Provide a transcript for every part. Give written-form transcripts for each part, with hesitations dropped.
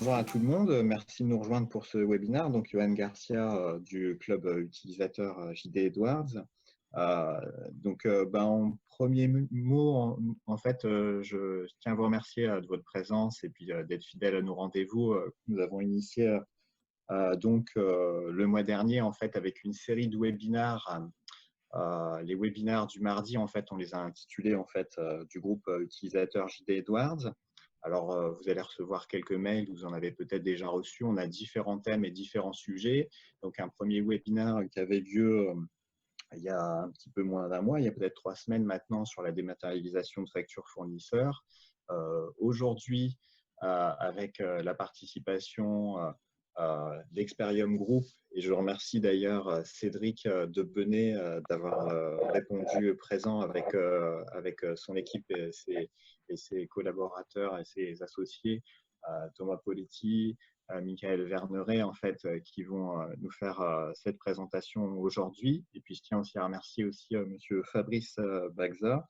Bonjour à tout le monde, merci de nous rejoindre pour ce webinaire. Donc, Johan Garcia du club utilisateur JD Edwards. En premier mot, en fait, je tiens à vous remercier de votre présence et puis d'être fidèle à nos rendez-vous que nous avons initiés le mois dernier, en fait, avec une série de webinaires. Les webinaires du mardi, en fait, on les a intitulés en fait, du groupe utilisateur JD Edwards. Alors, vous allez recevoir quelques mails, vous en avez peut-être déjà reçu. On a différents thèmes et différents sujets. Donc, un premier webinaire qui avait lieu il y a un petit peu moins d'un mois, il y a peut-être 3 semaines maintenant, sur la dématérialisation de factures fournisseurs. Aujourd'hui, avec la participation d'Experium Group, et je remercie d'ailleurs Cédric Debenay d'avoir répondu présent avec son équipe et ses collaborateurs et ses associés, Thomas Poletti, Michael Verneret, en fait, qui vont nous faire cette présentation aujourd'hui. Et puis, je tiens aussi à remercier aussi Monsieur Fabrice Bagza,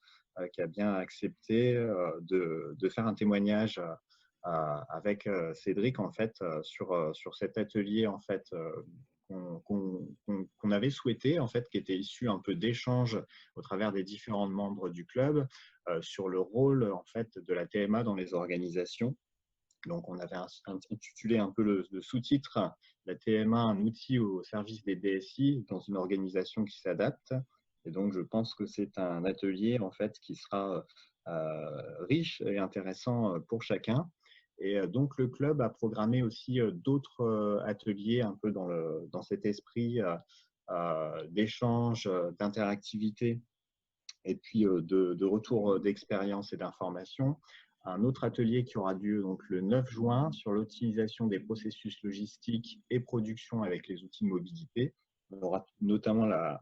qui a bien accepté de faire un témoignage avec Cédric, en fait, sur cet atelier, en fait, qu'on avait souhaité, en fait, qui était issu un peu d'échanges au travers des différents membres du club sur le rôle, en fait, de la TMA dans les organisations. Donc, on avait intitulé un peu le sous-titre « La TMA, un outil au service des DSI dans une organisation qui s'adapte ». Et donc, je pense que c'est un atelier, en fait, qui sera riche et intéressant pour chacun. Et donc, le club a programmé aussi d'autres ateliers un peu dans cet esprit d'échange, d'interactivité et puis de retour d'expérience et d'information. Un autre atelier qui aura lieu donc, le 9 juin sur l'optimisation des processus logistiques et production avec les outils de mobilité. On aura notamment la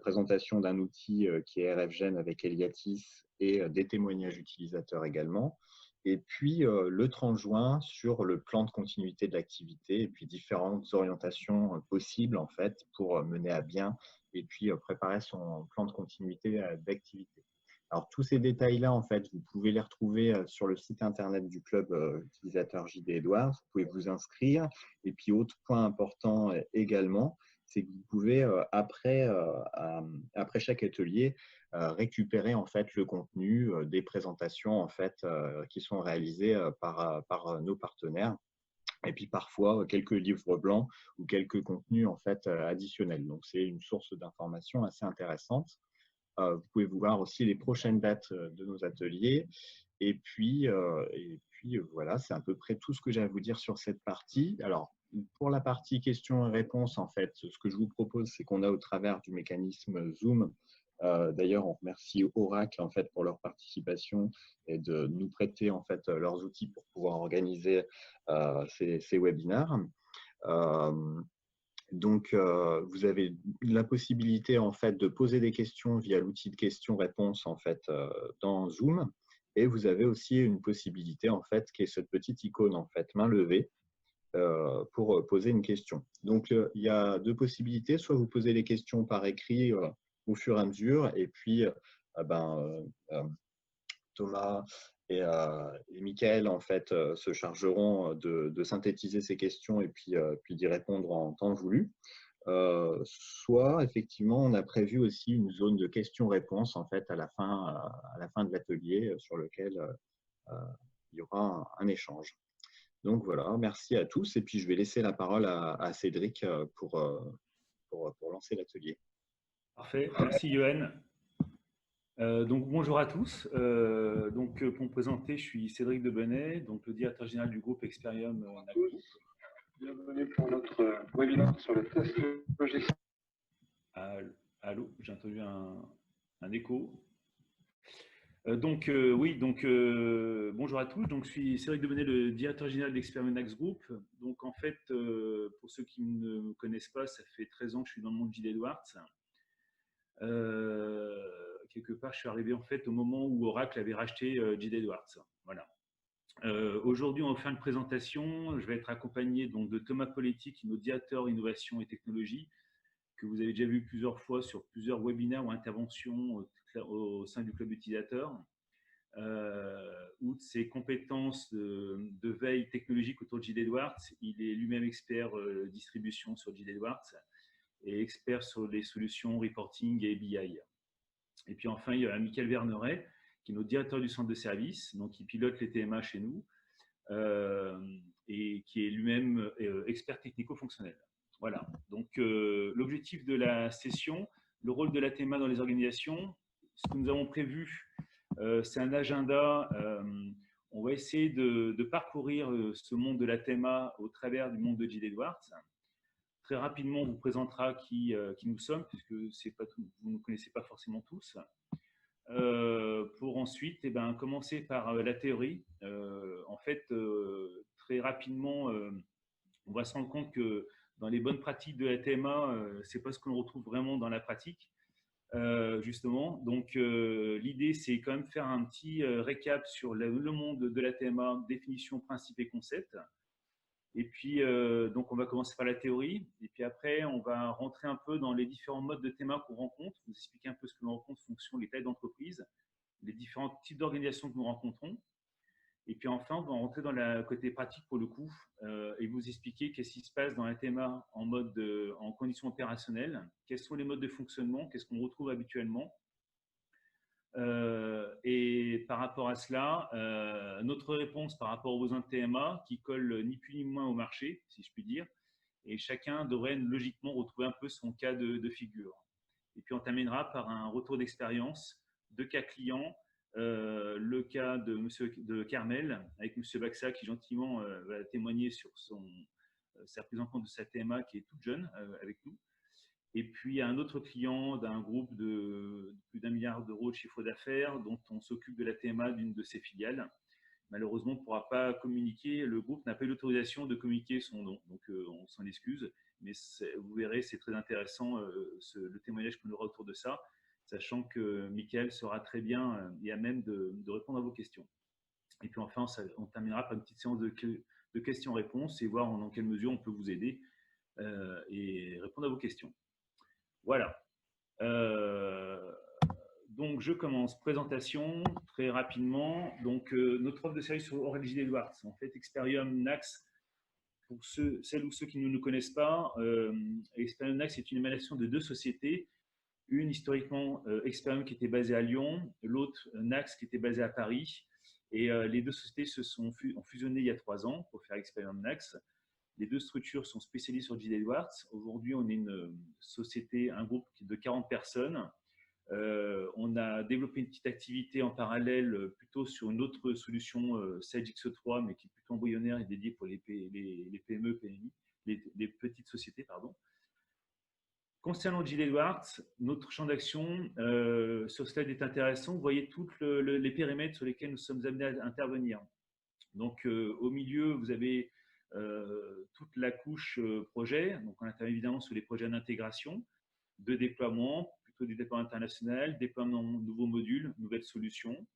présentation d'un outil qui est RFGen avec Eliatis et des témoignages utilisateurs également. Et puis le 30 juin sur le plan de continuité de l'activité et puis différentes orientations possibles en fait pour mener à bien et puis préparer son plan de continuité d'activité. Alors, tous ces détails-là, en fait, vous pouvez les retrouver sur le site internet du club utilisateur JD Edwards. Vous pouvez vous inscrire. Et puis, autre point important également, c'est que vous pouvez, après chaque atelier, récupérer en fait le contenu des présentations en fait, qui sont réalisées par nos partenaires. Et puis parfois quelques livres blancs ou quelques contenus en fait additionnels. Donc c'est une source d'information assez intéressante. Vous pouvez voir aussi les prochaines dates de nos ateliers. Et puis voilà, c'est à peu près tout ce que j'ai à vous dire sur cette partie. Alors, pour la partie questions et réponses, en fait, ce que je vous propose, c'est qu'on a au travers du mécanisme Zoom. D'ailleurs, on remercie Oracle en fait pour leur participation et de nous prêter en fait leurs outils pour pouvoir organiser ces webinaires. Vous avez la possibilité en fait de poser des questions via l'outil de questions-réponses en fait dans Zoom, et vous avez aussi une possibilité en fait qui est cette petite icône en fait main levée pour poser une question. Donc il y a deux possibilités, soit vous posez les questions par écrit au fur et à mesure, et puis Thomas et Michael en fait se chargeront de synthétiser ces questions et puis d'y répondre en temps voulu. Soit effectivement on a prévu aussi une zone de questions-réponses en fait à la fin de l'atelier sur lequel il y aura un échange. Donc voilà, merci à tous et puis je vais laisser la parole à Cédric pour lancer l'atelier. Parfait, merci Johan. Donc bonjour à tous. Pour me présenter, je suis Cédric Debenay, donc le directeur général du groupe Experium Group. Bienvenue pour notre webinaire sur le test logistique. Allô, j'ai entendu un écho. Bonjour à tous. Donc je suis Cédric Debenay, le directeur général d'Experium Group. Donc en fait, pour ceux qui ne me connaissent pas, ça fait 13 ans que je suis dans le monde JD Edwards. Quelque part, je suis arrivé en fait au moment où Oracle avait racheté JD Edwards. Voilà. Aujourd'hui, on va faire une présentation. Je vais être accompagné donc de Thomas Poletti, qui est notre directeur innovation et technologie, que vous avez déjà vu plusieurs fois sur plusieurs webinaires ou interventions au sein du club utilisateur. Outre ses compétences de veille technologique autour de Gilles Edwards, il est lui-même expert distribution sur Gilles Edwards et expert sur les solutions reporting et BI. Et puis enfin, il y a Michael Verneret, qui est notre directeur du centre de service, donc qui pilote les TMA chez nous, et qui est lui-même expert technico-fonctionnel. Voilà, donc l'objectif de la session, le rôle de la TMA dans les organisations, ce que nous avons prévu, c'est un agenda. On va essayer de parcourir ce monde de la TMA au travers du monde de Gilles Edwards. Très rapidement, on vous présentera qui nous sommes, puisque pas tout, vous ne nous connaissez pas forcément tous. Pour ensuite commencer par la théorie. En fait, très rapidement, on va se rendre compte que dans les bonnes pratiques de la TMA, ce n'est pas ce que l'on retrouve vraiment dans la pratique, justement. Donc, l'idée, c'est quand même faire un petit récap sur le monde de la TMA, définition, principes et concepts. Et puis, donc, on va commencer par la théorie. Et puis après, on va rentrer un peu dans les différents modes de TMA qu'on rencontre, vous expliquer un peu ce que l'on rencontre en fonction des tailles d'entreprise, les différents types d'organisations que nous rencontrons. Et puis enfin, on va rentrer dans le côté pratique pour le coup et vous expliquer qu'est-ce qui se passe dans la TMA en conditions opérationnelles, quels sont les modes de fonctionnement, qu'est-ce qu'on retrouve habituellement. Et par rapport à cela, notre réponse par rapport aux besoins de TMA qui colle ni plus ni moins au marché, si je puis dire, et chacun devrait logiquement retrouver un peu son cas de figure. Et puis on terminera par un retour d'expérience, de cas clients, le cas de Carmel avec M. Baxa qui gentiment va témoigner sur sa prise en compte de sa TMA qui est toute jeune avec nous. Et puis un autre client d'un groupe de plus d'1 milliard d'euros de chiffre d'affaires dont on s'occupe de la TMA d'une de ses filiales. Malheureusement, on ne pourra pas communiquer, le groupe n'a pas eu l'autorisation de communiquer son nom, donc on s'en excuse, mais vous verrez, c'est très intéressant le témoignage qu'on aura autour de ça, sachant que Michael sera très bien et à même de répondre à vos questions. Et puis enfin, on terminera par une petite séance de questions-réponses et voir dans quelle mesure on peut vous aider et répondre à vos questions. Voilà. Donc, je commence. Présentation, très rapidement. Donc, notre offre de service sur Oracle Gilles Edwards. En fait, Experium Nax, pour celles ou ceux qui ne nous connaissent pas, Experium Nax est une émanation de 2 sociétés. Une, historiquement, Experium qui était basée à Lyon, l'autre, Nax, qui était basée à Paris. Et les 2 sociétés ont fusionné il y a 3 ans pour faire Experium Nax. Les 2 structures sont spécialisées sur Gilles Edwards. Aujourd'hui, on est une société, un groupe de 40 personnes. On a développé une petite activité en parallèle plutôt sur une autre solution Sage X3, mais qui est plutôt embryonnaire et dédiée pour les PME, PMI, les petites sociétés, pardon. Concernant Gilles Edwards, notre champ d'action sur ce slide est intéressant. Vous voyez tous les périmètres sur lesquels nous sommes amenés à intervenir. Donc, au milieu, vous avez toute la couche projet. Donc, on intervient évidemment sur les projets d'intégration, de déploiement, plutôt des déploiements internationaux, déploiement de nouveaux modules, nouvelles solutions.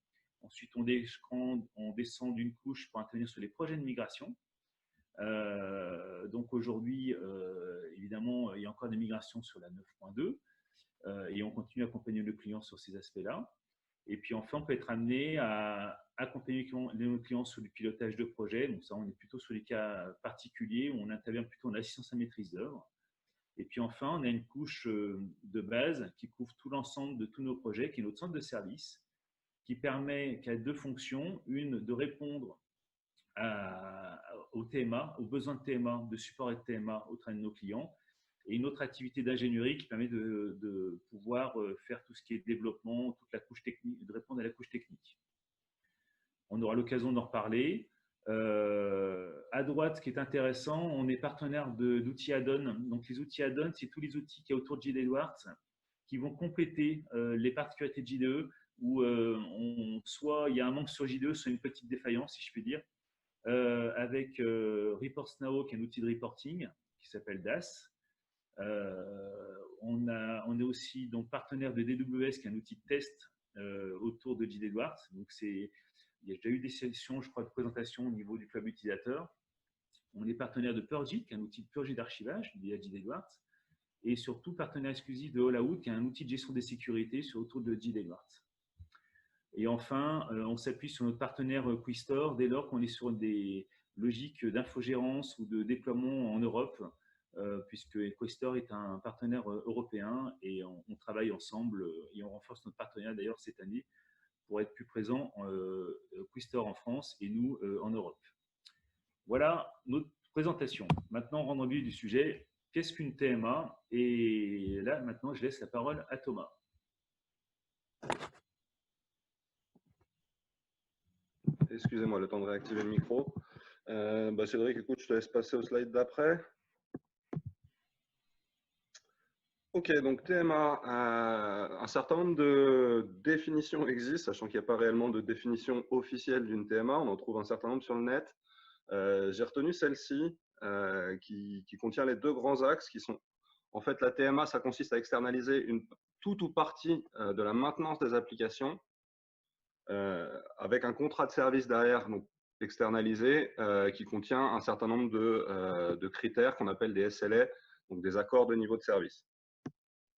Ensuite, on descend d'une couche pour intervenir sur les projets de migration. Donc aujourd'hui, évidemment, il y a encore des migrations sur la 9.2 et on continue à accompagner le client sur ces aspects-là. Et puis enfin, on peut être amené à accompagner nos clients sur le pilotage de projet. Donc ça, on est plutôt sur les cas particuliers où on intervient plutôt en assistance à maîtrise d'œuvre. Et puis enfin, on a une couche de base qui couvre tout l'ensemble de tous nos projets, qui est notre centre de service, qui a 2 fonctions. Une, de répondre au TMA, aux besoins de TMA, de support et de TMA au train de nos clients, et une autre activité d'ingénierie qui permet de pouvoir faire tout ce qui est développement, toute la couche technique, de répondre à la couche technique. On aura l'occasion d'en reparler. À droite, ce qui est intéressant, on est partenaire d'outils add-on. Donc, les outils add-on, c'est tous les outils qu'il y a autour de Gilles Edwards qui vont compléter les particularités de JDE où soit il y a un manque sur JDE, soit une petite défaillance, si je puis dire, avec ReportsNow, qui est un outil de reporting qui s'appelle DAS. On est aussi donc partenaire de DWS, qui est un outil de test autour de Gilles Edwards. Donc, il y a déjà eu des sessions, je crois, de présentation au niveau du club utilisateur. On est partenaire de Purgit, qui est un outil de purge et d'archivage lié à Gilles Edwards. Et surtout, partenaire exclusif de All Out, qui est un outil de gestion des sécurités autour de Gilles Edwards. Et enfin, on s'appuie sur notre partenaire Quistor dès lors qu'on est sur des logiques d'infogérance ou de déploiement en Europe, puisque Quistor est un partenaire européen et on travaille ensemble et on renforce notre partenariat d'ailleurs cette année pour être plus présent Quistor en France et nous en Europe. Voilà notre présentation. Maintenant, rendre vif du sujet. Qu'est-ce qu'une TMA? Et là, maintenant, je laisse la parole à Thomas. Excusez-moi, le temps de réactiver le micro. Cédric, écoute, je te laisse passer au slide d'après. Ok, donc TMA, un certain nombre de définitions existent, sachant qu'il n'y a pas réellement de définition officielle d'une TMA. On en trouve un certain nombre sur le net. J'ai retenu celle-ci qui contient les deux grands axes qui sont, en fait, la TMA, ça consiste à externaliser tout ou partie de la maintenance des applications avec un contrat de service derrière, donc externalisé, qui contient un certain nombre de critères qu'on appelle des SLA, donc des accords de niveau de service.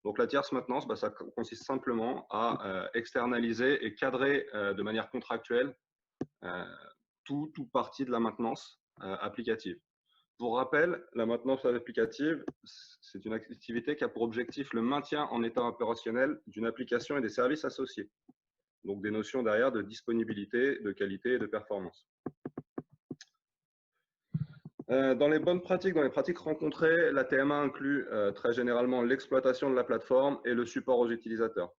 Donc la tierce maintenance, ça consiste simplement à externaliser et cadrer de manière contractuelle tout ou partie de la maintenance applicative. Pour rappel, la maintenance applicative, c'est une activité qui a pour objectif le maintien en état opérationnel d'une application et des services associés. Donc des notions derrière de disponibilité, de qualité et de performance. Dans les bonnes pratiques, dans les pratiques rencontrées, la TMA inclut très généralement l'exploitation de la plateforme et le support aux utilisateurs.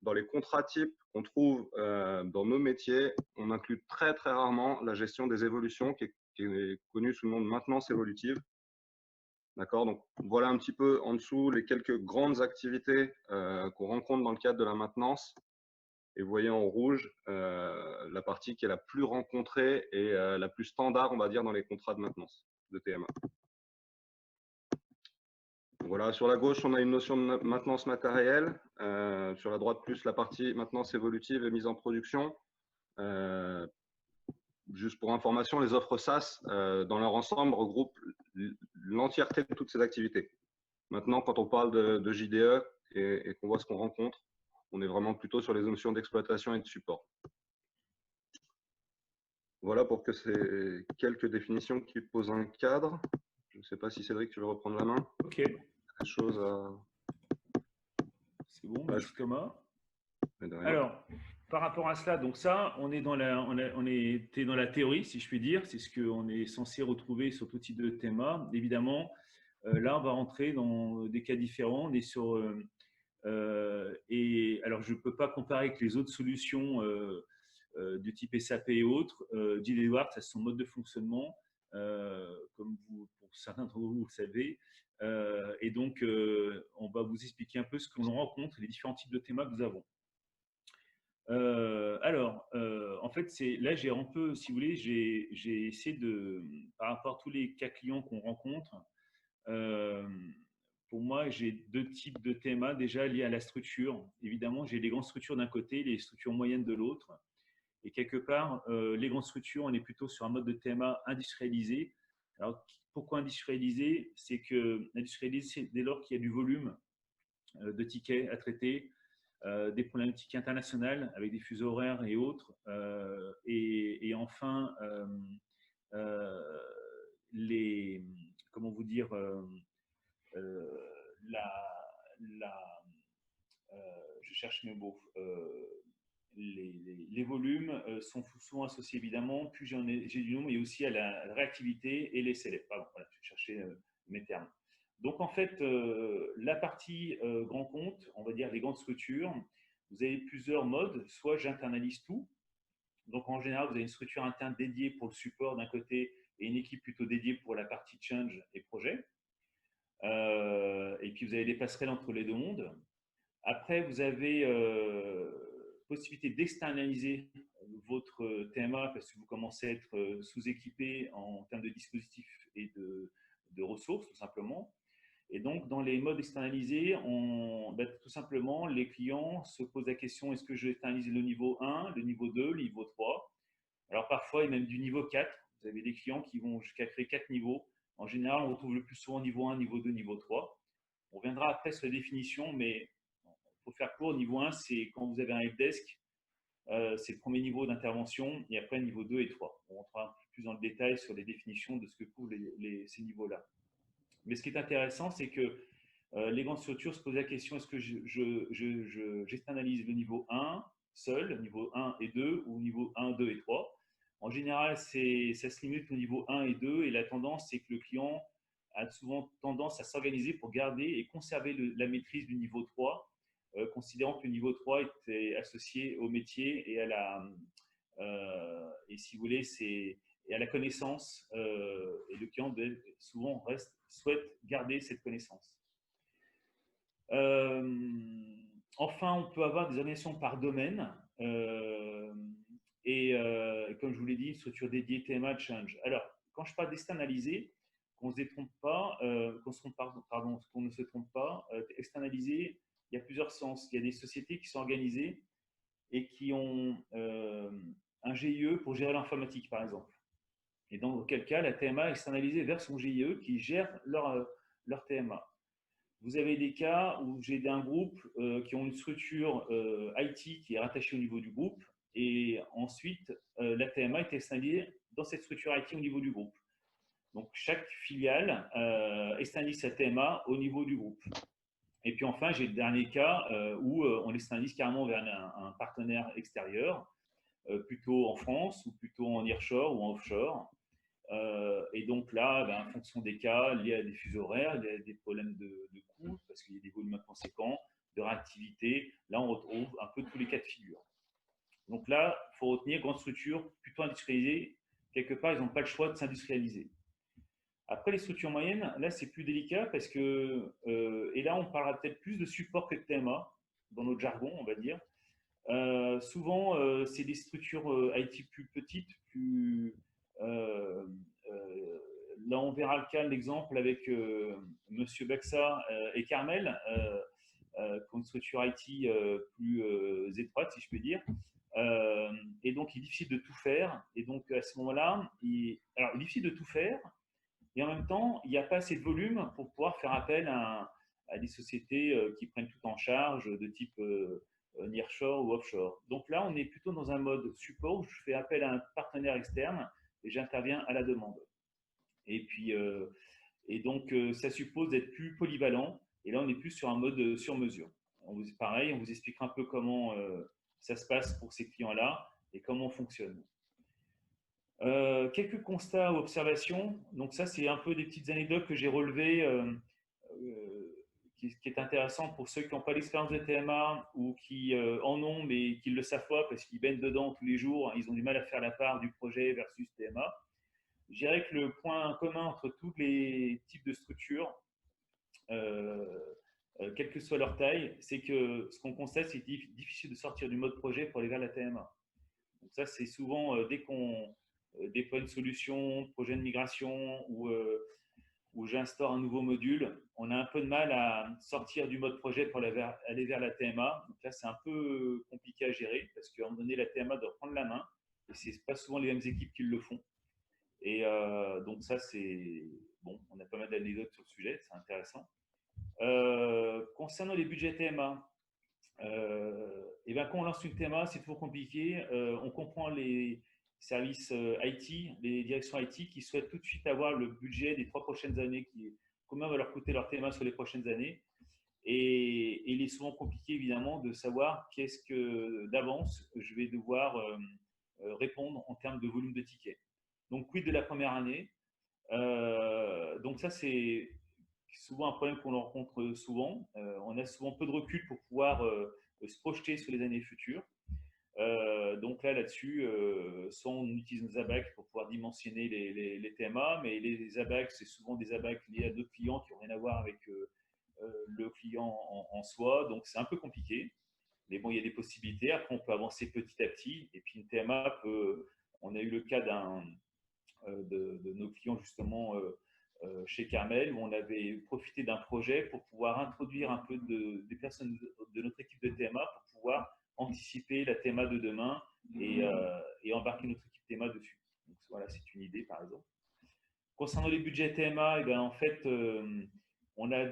Dans les contrats types qu'on trouve dans nos métiers, on inclut très rarement la gestion des évolutions qui est connue sous le nom de maintenance évolutive. D'accord, donc voilà un petit peu en dessous les quelques grandes activités qu'on rencontre dans le cadre de la maintenance. Et vous voyez en rouge la partie qui est la plus rencontrée et la plus standard, on va dire, dans les contrats de maintenance de TMA. Voilà, sur la gauche, on a une notion de maintenance matérielle. Sur la droite, plus la partie maintenance évolutive et mise en production. Juste pour information, les offres SaaS, dans leur ensemble, regroupent l'entièreté de toutes ces activités. Maintenant, quand on parle de JDE et qu'on voit ce qu'on rencontre, on est vraiment plutôt sur les notions d'exploitation et de support. Voilà pour que ces quelques définitions qui posent un cadre. Je ne sais pas si Cédric, tu veux reprendre la main. Ok. Des choses à... C'est bon, merci Thomas. Alors, par rapport à cela, donc ça, on était dans la théorie, si je puis dire. C'est ce qu'on est censé retrouver sur tout type de TMA. Évidemment, là, on va rentrer dans des cas différents. On est sur... et alors, je ne peux pas comparer avec les autres solutions du type SAP et autres. JD Edwards a son mode de fonctionnement, comme pour certains d'entre vous, vous le savez. Et donc, on va vous expliquer un peu ce qu'on rencontre, les différents types de TMA que nous avons. En fait, là, j'ai un peu, si vous voulez, j'ai essayé de, par rapport à tous les cas clients qu'on rencontre, pour moi, j'ai deux types de TMA déjà liés à la structure. Évidemment, j'ai les grandes structures d'un côté, les structures moyennes de l'autre. Et quelque part, les grandes structures, on est plutôt sur un mode de TMA industrialisé. Alors, pourquoi industrialisé? C'est que industrialisé, c'est dès lors qu'il y a du volume de tickets à traiter, des problématiques internationales avec des fuseaux horaires et autres. Et enfin, comment vous dire, je cherche mes mots. Les volumes sont souvent associés évidemment, plus j'ai du nombre, mais aussi à la réactivité et les SLA. Pardon, voilà, je cherchais mes termes. Donc en fait, la partie grand compte, on va dire les grandes structures, vous avez plusieurs modes. Soit j'internalise tout. Donc en général, vous avez une structure interne dédiée pour le support d'un côté et une équipe plutôt dédiée pour la partie change et projet. Et puis vous avez des passerelles entre les deux mondes. Après, vous avez possibilité d'externaliser votre TMA parce que vous commencez à être sous-équipé en termes de dispositifs et de ressources, tout simplement. Et donc, dans les modes externalisés, tout simplement, les clients se posent la question, est-ce que je vais externaliser le niveau 1, le niveau 2, le niveau 3? Alors, parfois, il y a même du niveau 4. Vous avez des clients qui vont jusqu'à créer 4 niveaux. En général, on retrouve le plus souvent niveau 1, niveau 2, niveau 3. On reviendra après sur la définition, mais il faut faire court. Niveau 1, c'est quand vous avez un helpdesk c'est le premier niveau d'intervention, et après niveau 2 et 3. On rentrera un peu plus dans le détail sur les définitions de ce que couvrent ces niveaux-là. Mais ce qui est intéressant, c'est que les grandes structures se posent la question, est-ce que j'externalise le niveau 1 seul, le niveau 1 et 2, ou niveau 1, 2 et 3? En général, ça se limite au niveau 1 et 2, et la tendance, c'est que le client a souvent tendance à s'organiser pour garder et conserver la maîtrise du niveau 3, considérant que le niveau 3 était associé au métier et et si vous voulez, et à la connaissance, et le client souvent souhaite garder cette connaissance. Enfin, on peut avoir des organisations par domaine, et comme je vous l'ai dit, une structure dédiée TMA Change. Alors, quand je parle d'externaliser, qu'on ne se trompe pas, qu'on ne se trompe pas, externaliser, il y a plusieurs sens. Il y a des sociétés qui sont organisées et qui ont un GIE pour gérer l'informatique, par exemple. Et dans quel cas, la TMA est externalisée vers son GIE qui gère leur TMA. Vous avez des cas où j'ai un groupe qui ont une structure IT qui est rattachée au niveau du groupe, et ensuite la TMA est externalisée dans cette structure IT au niveau du groupe. Donc chaque filiale externalise sa TMA au niveau du groupe. Et puis enfin, j'ai le dernier cas où on l'externalise carrément vers un partenaire extérieur, plutôt en France ou plutôt en nearshore ou en offshore. Et donc là, en fonction des cas, liés à des fuseaux horaires, il y a des problèmes de coûts, parce qu'il y a des volumes conséquents, de réactivité. Là, on retrouve un peu tous les cas de figure. Donc là, il faut retenir grande structure, plutôt industrialisée. Quelque part, ils n'ont pas le choix de s'industrialiser. Après, les structures moyennes, là, c'est plus délicat parce que, et là, on parlera peut-être plus de support que de TMA, dans notre jargon, on va dire. Souvent, c'est des structures IT plus petites, là, on verra le cas, l'exemple avec Monsieur Bexa et Carmel, qui ont une structure IT plus étroite, si je peux dire. Et donc, il est difficile de tout faire. Et donc, à ce moment-là, il est difficile de tout faire. Et en même temps, il n'y a pas assez de volume pour pouvoir faire appel à des sociétés qui prennent tout en charge, de type nearshore ou offshore. Donc là, on est plutôt dans un mode support où je fais appel à un partenaire externe et j'interviens à la demande. Et puis, donc, ça suppose d'être plus polyvalent. Et là, on est plus sur un mode sur mesure. Pareil, on vous expliquera un peu comment ça se passe pour ces clients-là et comment on fonctionne. Quelques constats ou observations. Donc ça, c'est un peu des petites anecdotes que j'ai relevées, qui est intéressant pour ceux qui n'ont pas l'expérience de TMA ou qui en ont, mais qui ne le savent pas parce qu'ils baignent dedans tous les jours. Ils ont du mal à faire la part du projet versus TMA. Je dirais que le point commun entre tous les types de structures, quelle que soit leur taille, c'est que ce qu'on constate, c'est difficile de sortir du mode projet pour aller vers la TMA. Donc ça, c'est souvent dès qu'on déploie une solution, projet de migration où j'instaure un nouveau module, on a un peu de mal à sortir du mode projet pour aller vers la TMA. Donc là, c'est un peu compliqué à gérer parce qu'à un moment donné, la TMA doit prendre la main et ce n'est pas souvent les mêmes équipes qui le font. Et donc ça, c'est bon, on a pas mal d'anecdotes sur le sujet, c'est intéressant. Concernant les budgets TMA, et ben, quand on lance une TMA, c'est toujours compliqué. On comprend les services IT, les directions IT qui souhaitent tout de suite avoir le budget des 3 prochaines années, combien va leur coûter leur TMA sur les prochaines années. Et il est souvent compliqué, évidemment, de savoir qu'est-ce que d'avance je vais devoir répondre en termes de volume de tickets. Donc, quid de la première année. Donc ça, c'est souvent un problème qu'on rencontre souvent. On a souvent peu de recul pour pouvoir se projeter sur les années futures. Donc là-dessus, soit on utilise nos ABAC pour pouvoir dimensionner les TMA, mais les ABAC, c'est souvent des ABAC liés à d'autres clients qui n'ont rien à voir avec le client en soi. Donc c'est un peu compliqué. Mais bon, il y a des possibilités. Après, on peut avancer petit à petit. Et puis une TMA on a eu le cas de nos clients justement chez Carmel, où on avait profité d'un projet pour pouvoir introduire un peu des personnes de notre équipe de TMA pour pouvoir anticiper la TMA de demain et embarquer notre équipe TMA dessus. Donc voilà, c'est une idée par exemple. Concernant les budgets TMA, en fait, on a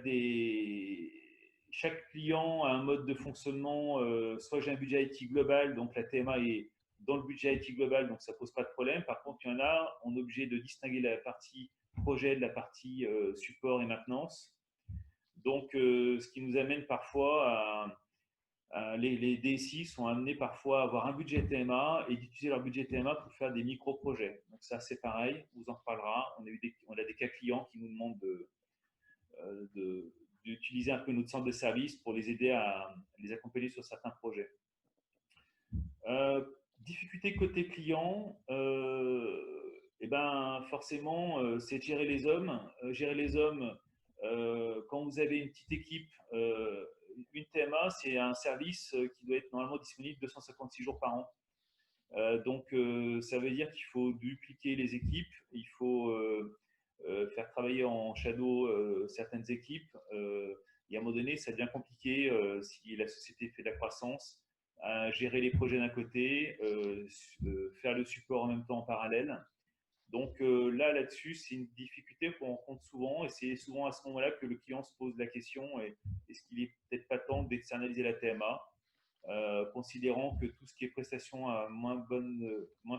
chaque client a un mode de fonctionnement, soit j'ai un budget IT global, donc la TMA est dans le budget IT global, donc ça ne pose pas de problème. Par contre, il y en a, on est obligé de distinguer la partie projet de la partie support et maintenance. Donc, ce qui nous amène parfois les DSI sont amenés parfois à avoir un budget TMA et d'utiliser leur budget TMA pour faire des micro-projets. Donc ça, c'est pareil, on vous en reparlera. On a des cas clients qui nous demandent d'utiliser un peu notre centre de service pour les aider à les accompagner sur certains projets. Difficulté côté client, et ben forcément, c'est de gérer les hommes. Gérer les hommes, quand vous avez une petite équipe, une TMA, c'est un service qui doit être normalement disponible 256 jours par an. Donc, ça veut dire qu'il faut dupliquer les équipes, il faut faire travailler en shadow certaines équipes. Et à un moment donné, ça devient compliqué si la société fait de la croissance, à gérer les projets d'un côté, faire le support en même temps en parallèle. Donc là-dessus, c'est une difficulté qu'on rencontre souvent et c'est souvent à ce moment-là que le client se pose la question est-ce qu'il n'est peut-être pas temps d'externaliser la TMA, considérant que tout ce qui est prestation à moins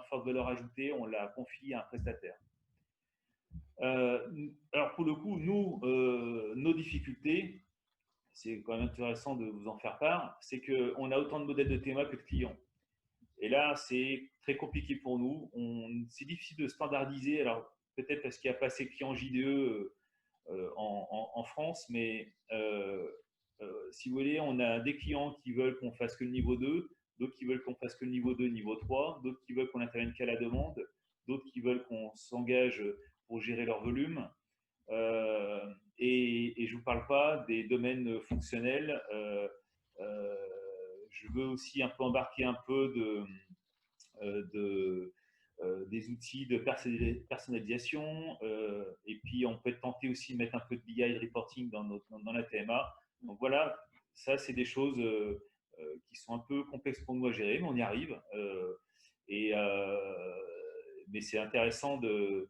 forte valeur ajoutée, on la confie à un prestataire. Alors pour le coup, nous, nos difficultés, c'est quand même intéressant de vous en faire part, c'est qu'on a autant de modèles de TMA que de clients. Et là, c'est très compliqué pour nous. C'est difficile de standardiser, alors peut-être parce qu'il n'y a pas assez de clients JDE en France, mais si vous voulez, on a des clients qui veulent qu'on fasse que le niveau 2, d'autres qui veulent qu'on fasse que le niveau 2, niveau 3, d'autres qui veulent qu'on intervienne qu'à la demande, d'autres qui veulent qu'on s'engage pour gérer leur volume. Et je ne vous parle pas des domaines fonctionnels. Je veux aussi un peu embarquer un peu des outils de personnalisation. Et puis, on peut tenter aussi de mettre un peu de BI de reporting dans la TMA. Donc voilà, ça, c'est des choses qui sont un peu complexes pour nous à gérer, mais on y arrive. Mais c'est intéressant de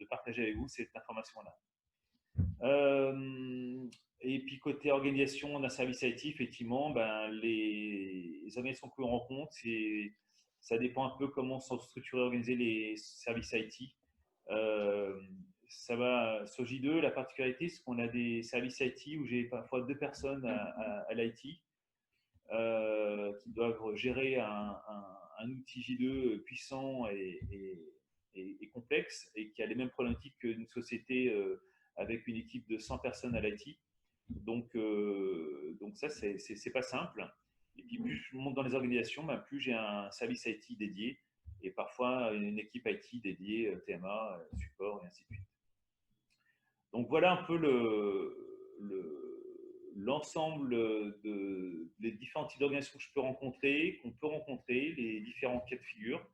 partager avec vous cette information-là. Et puis côté organisation d'un service IT, effectivement, ben, les organisations que l'on rencontre, ça dépend un peu comment sont structurés et organisés les services IT. Ça va sur J2, la particularité, c'est qu'on a des services IT où j'ai parfois 2 personnes à l'IT qui doivent gérer un outil J2 puissant et complexe et qui a les mêmes problématiques qu'une société avec une équipe de 100 personnes à l'IT. Donc ça, c'est pas simple. Et puis, plus je monte dans les organisations, ben, plus j'ai un service IT dédié et parfois une équipe IT dédiée, TMA, support et ainsi de suite. Donc, voilà un peu l'ensemble des différents types d'organisations que je peux rencontrer, qu'on peut rencontrer, les différents cas de figure.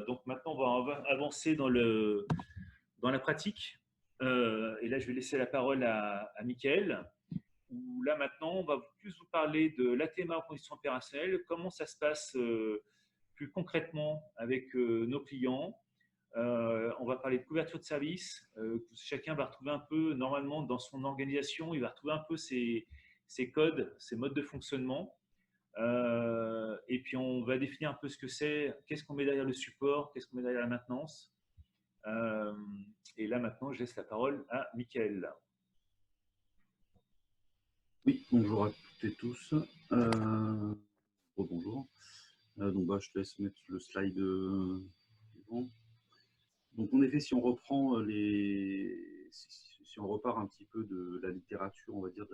Donc, maintenant, on va avancer dans la pratique. Et là, je vais laisser la parole à Mickaël, où là, maintenant, on va plus vous parler de la TMA en conditions opérationnelles, comment ça se passe plus concrètement avec nos clients. On va parler de couverture de service. Chacun va retrouver un peu, normalement, dans son organisation, il va retrouver un peu ses codes, ses modes de fonctionnement. Et puis, on va définir un peu ce que c'est, qu'est-ce qu'on met derrière le support, qu'est-ce qu'on met derrière la maintenance. Et là, maintenant, je laisse la parole à Mickaël. Oui, bonjour à toutes et tous. Bonjour. Donc, je te laisse mettre le slide suivant. Donc, en effet, si on reprend si on repart un petit peu de la littérature, on va dire,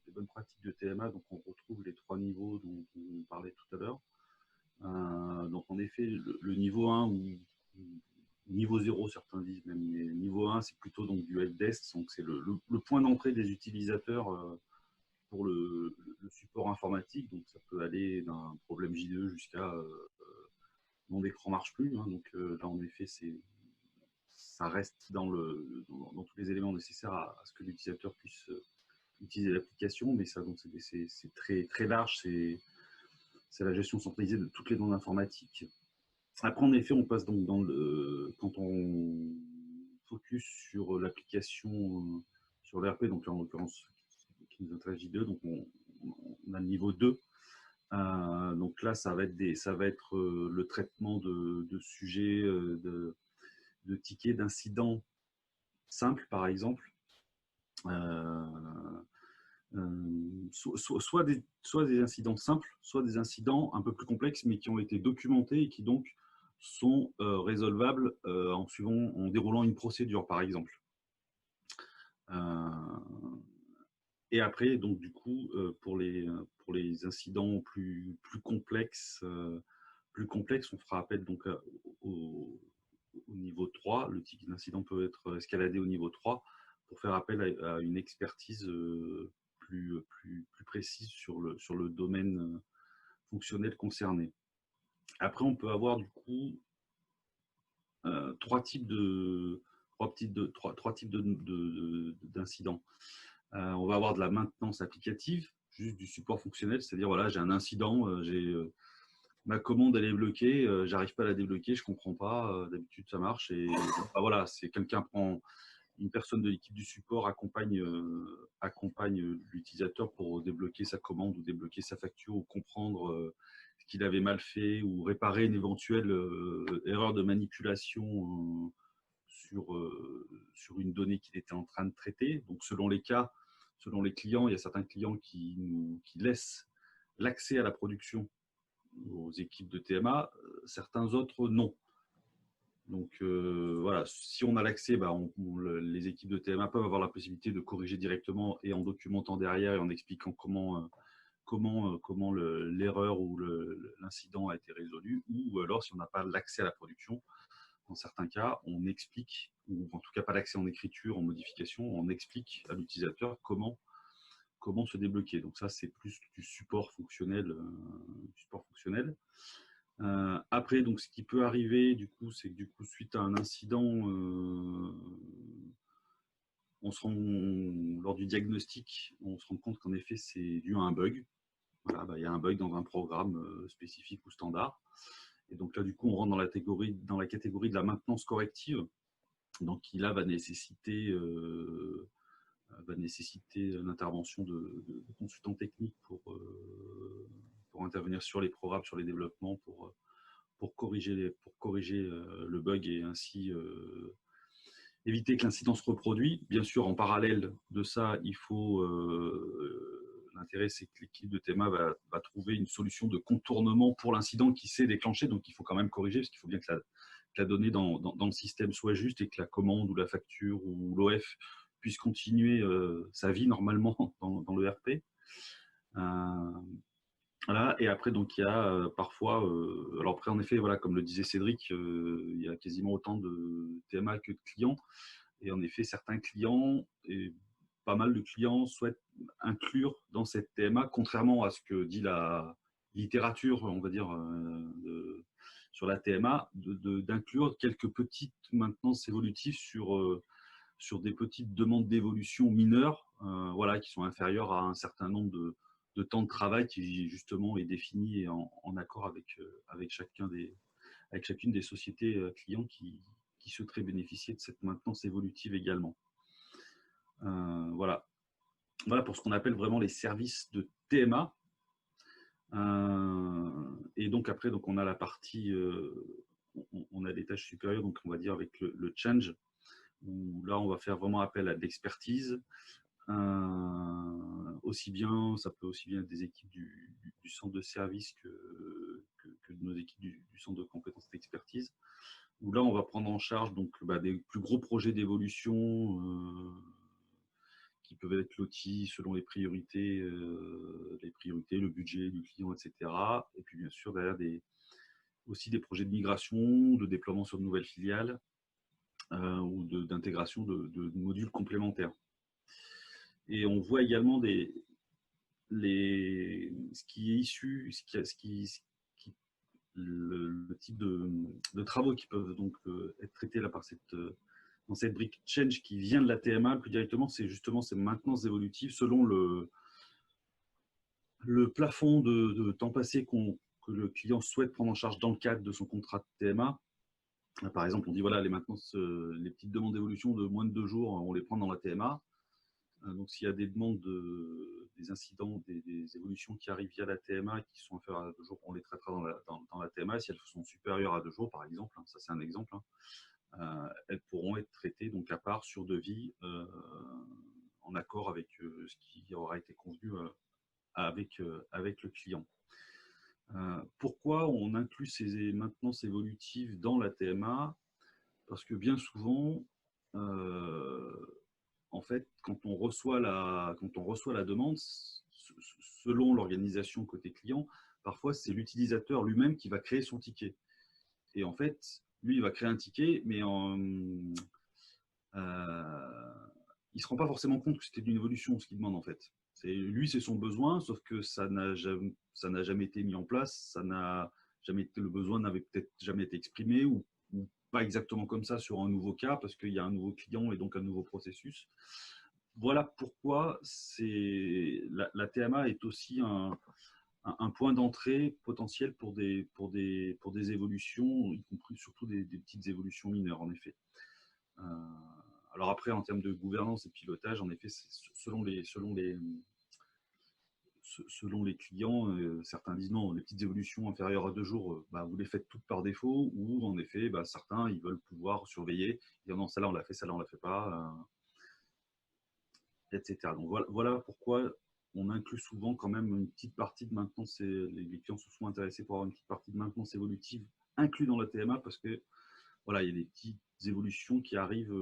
des bonnes pratiques de TMA, donc on retrouve les 3 niveaux dont on parlait tout à l'heure. Donc, en effet, le niveau 1 ou niveau 0, certains disent même, mais niveau 1, c'est plutôt donc du helpdesk, donc c'est le point d'entrée des utilisateurs pour le support informatique. Donc, ça peut aller d'un problème J2 jusqu'à mon écran marche plus. Hein, donc là, en effet, ça reste dans tous les éléments nécessaires à ce que l'utilisateur puisse utiliser l'application, mais ça, donc c'est très, très large. C'est la gestion centralisée de toutes les données informatiques. Après, en effet, on passe donc quand on focus sur l'application, sur l'ERP, donc là, en l'occurrence, qui nous intéresse J2, donc on a le niveau 2. Donc là, ça va être le traitement de sujets, de tickets, d'incidents simples, par exemple. Soit des incidents simples, soit des incidents un peu plus complexes, mais qui ont été documentés et qui donc sont résolvables en déroulant une procédure, par exemple. Et après, donc du coup, pour les incidents plus complexes, on fera appel donc au niveau 3. Le type d'incident peut être escaladé au niveau 3 pour faire appel à une expertise plus précise sur le domaine fonctionnel concerné. Après, on peut avoir du coup trois types d'incidents. On va avoir de la maintenance applicative, juste du support fonctionnel, c'est-à-dire voilà, j'ai un incident, ma commande elle est bloquée, j'arrive pas à la débloquer, je comprends pas, d'habitude ça marche et bah, voilà, c'est une personne de l'équipe du support accompagne l'utilisateur pour débloquer sa commande ou débloquer sa facture ou comprendre ce qu'il avait mal fait ou réparer une éventuelle erreur de manipulation sur une donnée qu'il était en train de traiter. Donc selon les cas, selon les clients, il y a certains clients qui laissent l'accès à la production aux équipes de TMA, certains autres non. Donc voilà, si on a l'accès, bah, les équipes de TMA peuvent avoir la possibilité de corriger directement et en documentant derrière et en expliquant comment l'erreur ou l'incident a été résolu, ou alors si on n'a pas l'accès à la production, dans certains cas, on explique, ou en tout cas pas l'accès en écriture, en modification, on explique à l'utilisateur comment se débloquer. Donc ça, c'est plus du support fonctionnel. Après, donc, ce qui peut arriver, du coup, c'est que du coup, suite à un incident, lors du diagnostic, on se rend compte qu'en effet, c'est dû à un bug. Voilà, bah, il y a un bug dans un programme spécifique ou standard. Et donc là, du coup, on rentre dans la catégorie de la maintenance corrective, donc qui là va nécessiter l'intervention de consultants techniques pour intervenir sur les programmes, sur les développements, pour corriger le bug et ainsi éviter que l'incident se reproduise. Bien sûr, en parallèle de ça, il faut l'intérêt, c'est que l'équipe de TMA va trouver une solution de contournement pour l'incident qui s'est déclenché. Donc, il faut quand même corriger, parce qu'il faut bien que la donnée dans le système soit juste et que la commande ou la facture ou l'OF puisse continuer sa vie normalement dans l'ERP. Voilà. Et après, donc, il y a parfois... alors après, en effet, voilà, comme le disait Cédric, il y a quasiment autant de TMA que de clients. Et en effet, certains clients, et pas mal de clients, souhaitent inclure dans cette TMA, contrairement à ce que dit la littérature, on va dire, sur la TMA, d'inclure quelques petites maintenances évolutives sur des petites demandes d'évolution mineures, voilà, qui sont inférieures à un certain nombre de temps de travail qui justement est défini et en accord avec chacune des sociétés clients qui souhaiteraient bénéficier de cette maintenance évolutive également. Voilà pour ce qu'on appelle vraiment les services de TMA. Et donc après, donc on a la partie, on a des tâches supérieures, donc on va dire avec le change, où là on va faire vraiment appel à de l'expertise. Ça peut aussi bien être des équipes du centre de service que de nos équipes du centre de compétences d'expertise, où là on va prendre en charge donc, des plus gros projets d'évolution qui peuvent être lotis selon les priorités, le budget du client, etc. Et puis bien sûr derrière aussi des projets de migration, de déploiement sur de nouvelles filiales ou d'intégration de modules complémentaires. Et on voit également ce qui est issu, le type de travaux qui peuvent donc être traités là dans cette brique change qui vient de la TMA plus directement, c'est justement ces maintenances évolutives selon le plafond de temps passé que le client souhaite prendre en charge dans le cadre de son contrat de TMA. Par exemple, on dit voilà, les maintenances, les petites demandes d'évolution de moins de 2 jours, on les prend dans la TMA. Donc, s'il y a des demandes, des incidents, des évolutions qui arrivent via la TMA qui sont inférieures à 2 jours, on les traitera dans la TMA. Si elles sont supérieures à 2 jours, par exemple, hein, ça c'est un exemple, hein, elles pourront être traitées donc à part sur devis en accord avec ce qui aura été convenu avec le client. Pourquoi on inclut ces maintenances évolutives dans la TMA? Parce que bien souvent, en fait, quand on reçoit la demande, selon l'organisation côté client, parfois c'est l'utilisateur lui-même qui va créer son ticket. Et en fait, lui, il va créer un ticket, mais il ne se rend pas forcément compte que c'était d'une évolution, ce qu'il demande en fait. Lui, c'est son besoin, sauf que ça n'a jamais été mis en place, le besoin n'avait peut-être jamais été exprimé ou pas exactement comme ça sur un nouveau cas, parce qu'il y a un nouveau client et donc un nouveau processus. Voilà pourquoi la TMA est aussi un point d'entrée potentiel pour des évolutions, y compris surtout des petites évolutions mineures, en effet. Alors après, en termes de gouvernance et pilotage, en effet, selon les clients, certains disent non, les petites évolutions inférieures à 2 jours, vous les faites toutes par défaut, ou en effet, certains, ils veulent pouvoir surveiller, dire non, celle-là on l'a fait, celle-là on l'a fait pas, etc. Donc voilà pourquoi on inclut souvent quand même une petite partie de maintenance, les clients se sont intéressés pour avoir une petite partie de maintenance évolutive inclus dans la TMA, parce que voilà, il y a des petites évolutions qui arrivent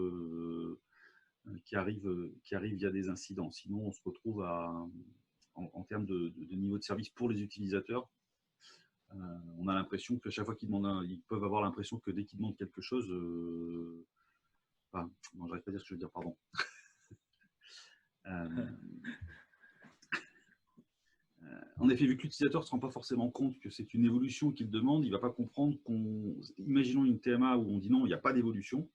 via des incidents. Sinon, on se retrouve en termes de niveau de service pour les utilisateurs. On a l'impression que chaque fois qu'ils demandent, ils peuvent avoir l'impression que dès qu'ils demandent quelque chose, non, j'arrive pas à dire ce que je veux dire, pardon. En effet, vu que l'utilisateur ne se rend pas forcément compte que c'est une évolution qu'il demande, il ne va pas comprendre imaginons une TMA où on dit non, il n'y a pas d'évolution,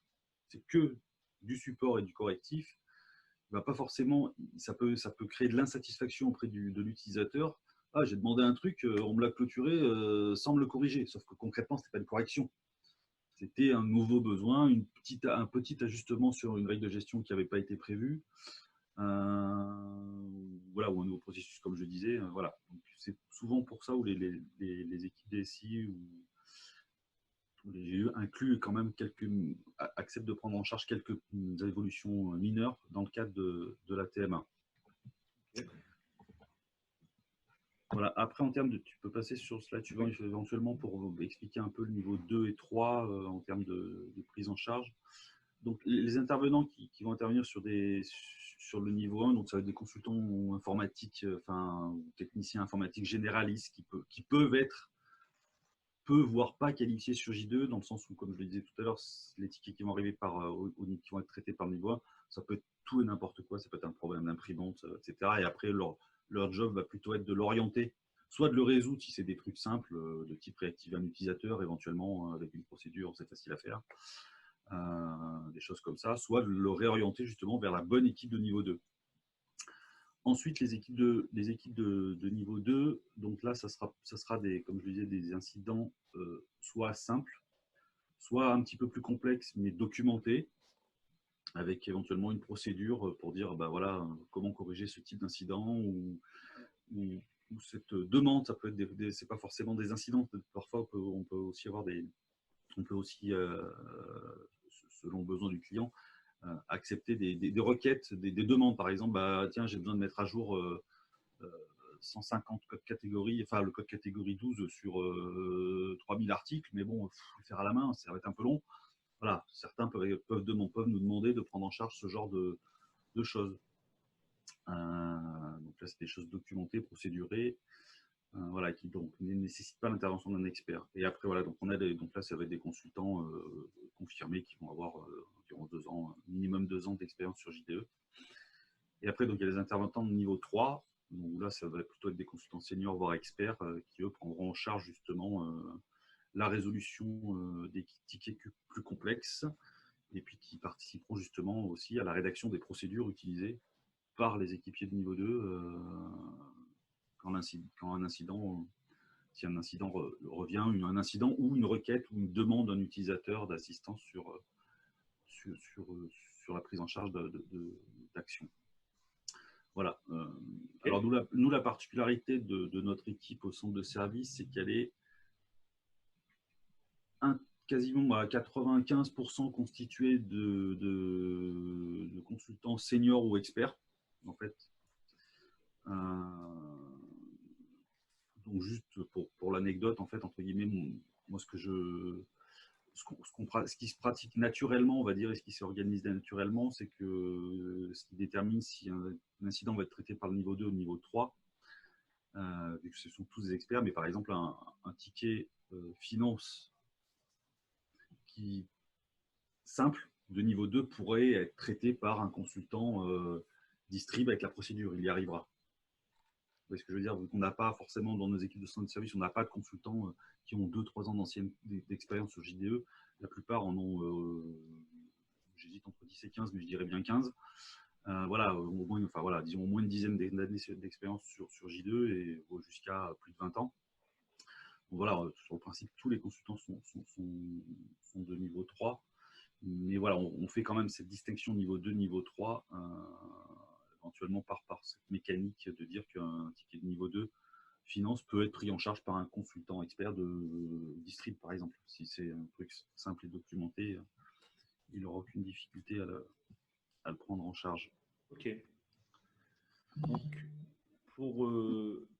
c'est que du support et du correctif. Il va pas forcément, ça peut créer de l'insatisfaction auprès de l'utilisateur. Ah, j'ai demandé un truc, on me l'a clôturé sans me le corriger. Sauf que concrètement, ce n'était pas une correction. C'était un nouveau besoin, un petit ajustement sur une règle de gestion qui n'avait pas été prévue. Voilà, ou un nouveau processus, comme je disais. Voilà. C'est souvent pour ça où les équipes DSI ou les GE incluent quand même acceptent de prendre en charge quelques évolutions mineures dans le cadre de la TMA. Okay. Voilà. Après, en termes de, tu peux passer sur slide suivant éventuellement pour expliquer un peu le niveau 2 et 3 en termes de prise en charge. Donc, les intervenants qui vont intervenir sur le niveau 1, donc ça va être des consultants informatiques, techniciens informatiques généralistes qui peuvent être voire pas qualifiés sur J2, dans le sens où, comme je le disais tout à l'heure, les tickets qui vont arriver qui vont être traités par niveau 1, ça peut être tout et n'importe quoi, ça peut être un problème d'imprimante, etc. Et après, leur job va plutôt être de l'orienter, soit de le résoudre si c'est des trucs simples, de type réactiver un utilisateur, éventuellement avec une procédure, c'est facile à faire, des choses comme ça, soit de le réorienter justement vers la bonne équipe de niveau 2. Ensuite, les équipes de niveau 2, donc là, ça sera comme je le disais, des incidents soit simples, soit un petit peu plus complexes, mais documentés, avec éventuellement une procédure pour dire, voilà, comment corriger ce type d'incident ou cette demande. Ça peut être c'est pas forcément des incidents. Parfois, on peut aussi avoir selon le besoin du client, accepter des requêtes, des demandes, par exemple, tiens, j'ai besoin de mettre à jour 150 codes catégories, enfin le code catégorie 12 sur 3000 articles, mais bon, le faire à la main, ça va être un peu long. Voilà, certains peuvent nous demander de prendre en charge ce genre de choses. Donc là, c'est des choses documentées, procédurées, voilà, qui donc ne nécessitent pas l'intervention d'un expert. Et après, voilà, donc donc là, ça va être des consultants confirmés qui vont avoir environ 2 ans, minimum 2 ans d'expérience sur JDE. Et après, donc il y a les intervenants de niveau 3, où là, ça va plutôt être des consultants seniors, voire experts, qui eux prendront en charge justement la résolution des tickets plus complexes, et puis qui participeront justement aussi à la rédaction des procédures utilisées par les équipiers de niveau 2 si un incident revient, un incident ou une requête ou une demande d'un utilisateur d'assistance sur la prise en charge d'action. Voilà. Alors, nous, la particularité de notre équipe au centre de service, c'est qu'elle est quasiment à 95% constituée de consultants seniors ou experts, en fait. Donc, juste pour l'anecdote, en fait, entre guillemets, moi, ce qui se pratique naturellement, on va dire, et ce qui s'organise naturellement, c'est que ce qui détermine si un incident va être traité par le niveau 2 ou le niveau 3, vu que ce sont tous des experts, mais par exemple, un ticket finance simple de niveau 2 pourrait être traité par un consultant distrib avec la procédure, il y arrivera. Vous voyez ce que je veux dire? On n'a pas forcément dans nos équipes de centre de service, on n'a pas de consultants qui ont 2-3 ans d'expérience sur JDE. La plupart en ont, j'hésite entre 10 et 15, mais je dirais bien 15. Voilà, au moins, enfin, voilà, disons au moins une dizaine d'années d'expérience sur JDE et jusqu'à plus de 20 ans. Donc voilà, sur le principe, tous les consultants sont de niveau 3. Mais voilà, on fait quand même cette distinction niveau 2, niveau 3, éventuellement par cette mécanique de dire qu'un ticket de niveau 2 finance peut être pris en charge par un consultant expert de distrib, par exemple. Si c'est un truc simple et documenté, il n'aura aucune difficulté à le prendre en charge. Ok. Donc,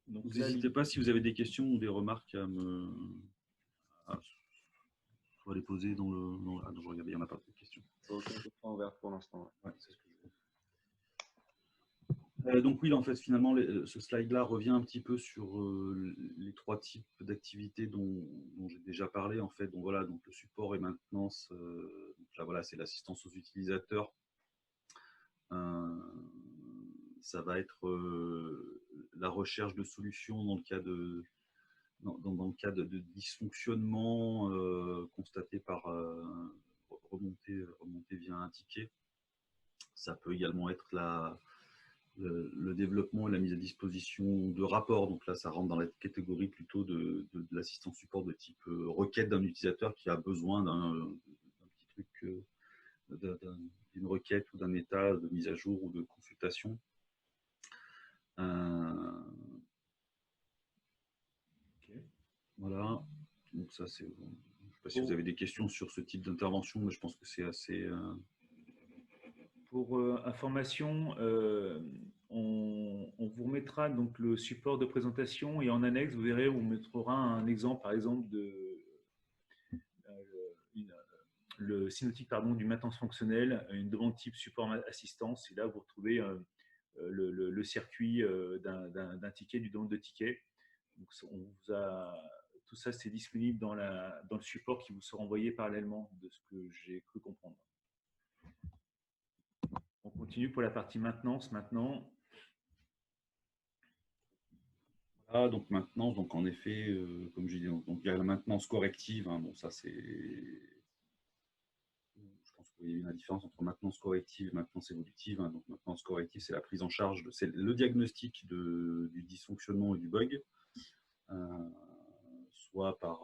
donc n'hésitez pas si vous avez des questions ou des remarques à soit les poser dans le. Ah non, je regardais, il n'y en a pas de questions. Aucune question ouverte pour l'instant. Ouais, c'est ce que je veux. Donc oui, en fait, finalement, ce slide-là revient un petit peu sur les 3 types d'activités dont j'ai déjà parlé. En fait, donc voilà, donc le support et maintenance. Donc là, voilà, c'est l'assistance aux utilisateurs. Ça va être la recherche de solutions dans le cas de dysfonctionnement constaté par remonter via un ticket. Ça peut également être le développement et la mise à disposition de rapports. Donc là, ça rentre dans la catégorie plutôt de l'assistance support de type requête d'un utilisateur qui a besoin d'un petit truc, d'une requête ou d'un état de mise à jour ou de consultation. Voilà. Donc ça, c'est. Je ne sais pas si vous avez des questions sur ce type d'intervention, mais je pense que c'est assez. Pour information, on vous remettra donc le support de présentation et en annexe, vous verrez, on vous mettra un exemple, par exemple, le synoptique du maintenance fonctionnelle, une demande type support assistance. Et là, vous retrouvez le circuit d'un ticket, du demande de ticket. Donc, on vous a, tout ça, c'est disponible dans le support qui vous sera envoyé parallèlement, de ce que j'ai cru comprendre. On continue pour la partie maintenance maintenant. Ah, donc maintenance, donc en effet, comme je dis, donc il y a la maintenance corrective. Hein, bon, ça c'est. Je pense qu'il y a une différence entre maintenance corrective et maintenance évolutive. Hein. Donc maintenance corrective, c'est la prise en charge, c'est le diagnostic du dysfonctionnement et du bug, soit par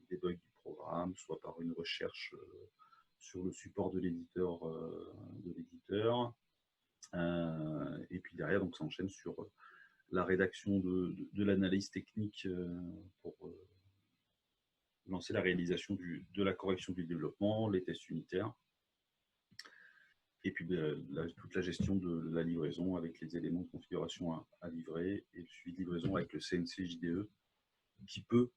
des bugs du programme, soit par une recherche sur le support de l'éditeur. Et puis derrière, donc, ça enchaîne sur la rédaction de l'analyse technique pour lancer la réalisation de la correction du développement, les tests unitaires, et puis toute la gestion de la livraison avec les éléments de configuration à livrer et le suivi de livraison avec le CNC JDE, qui peut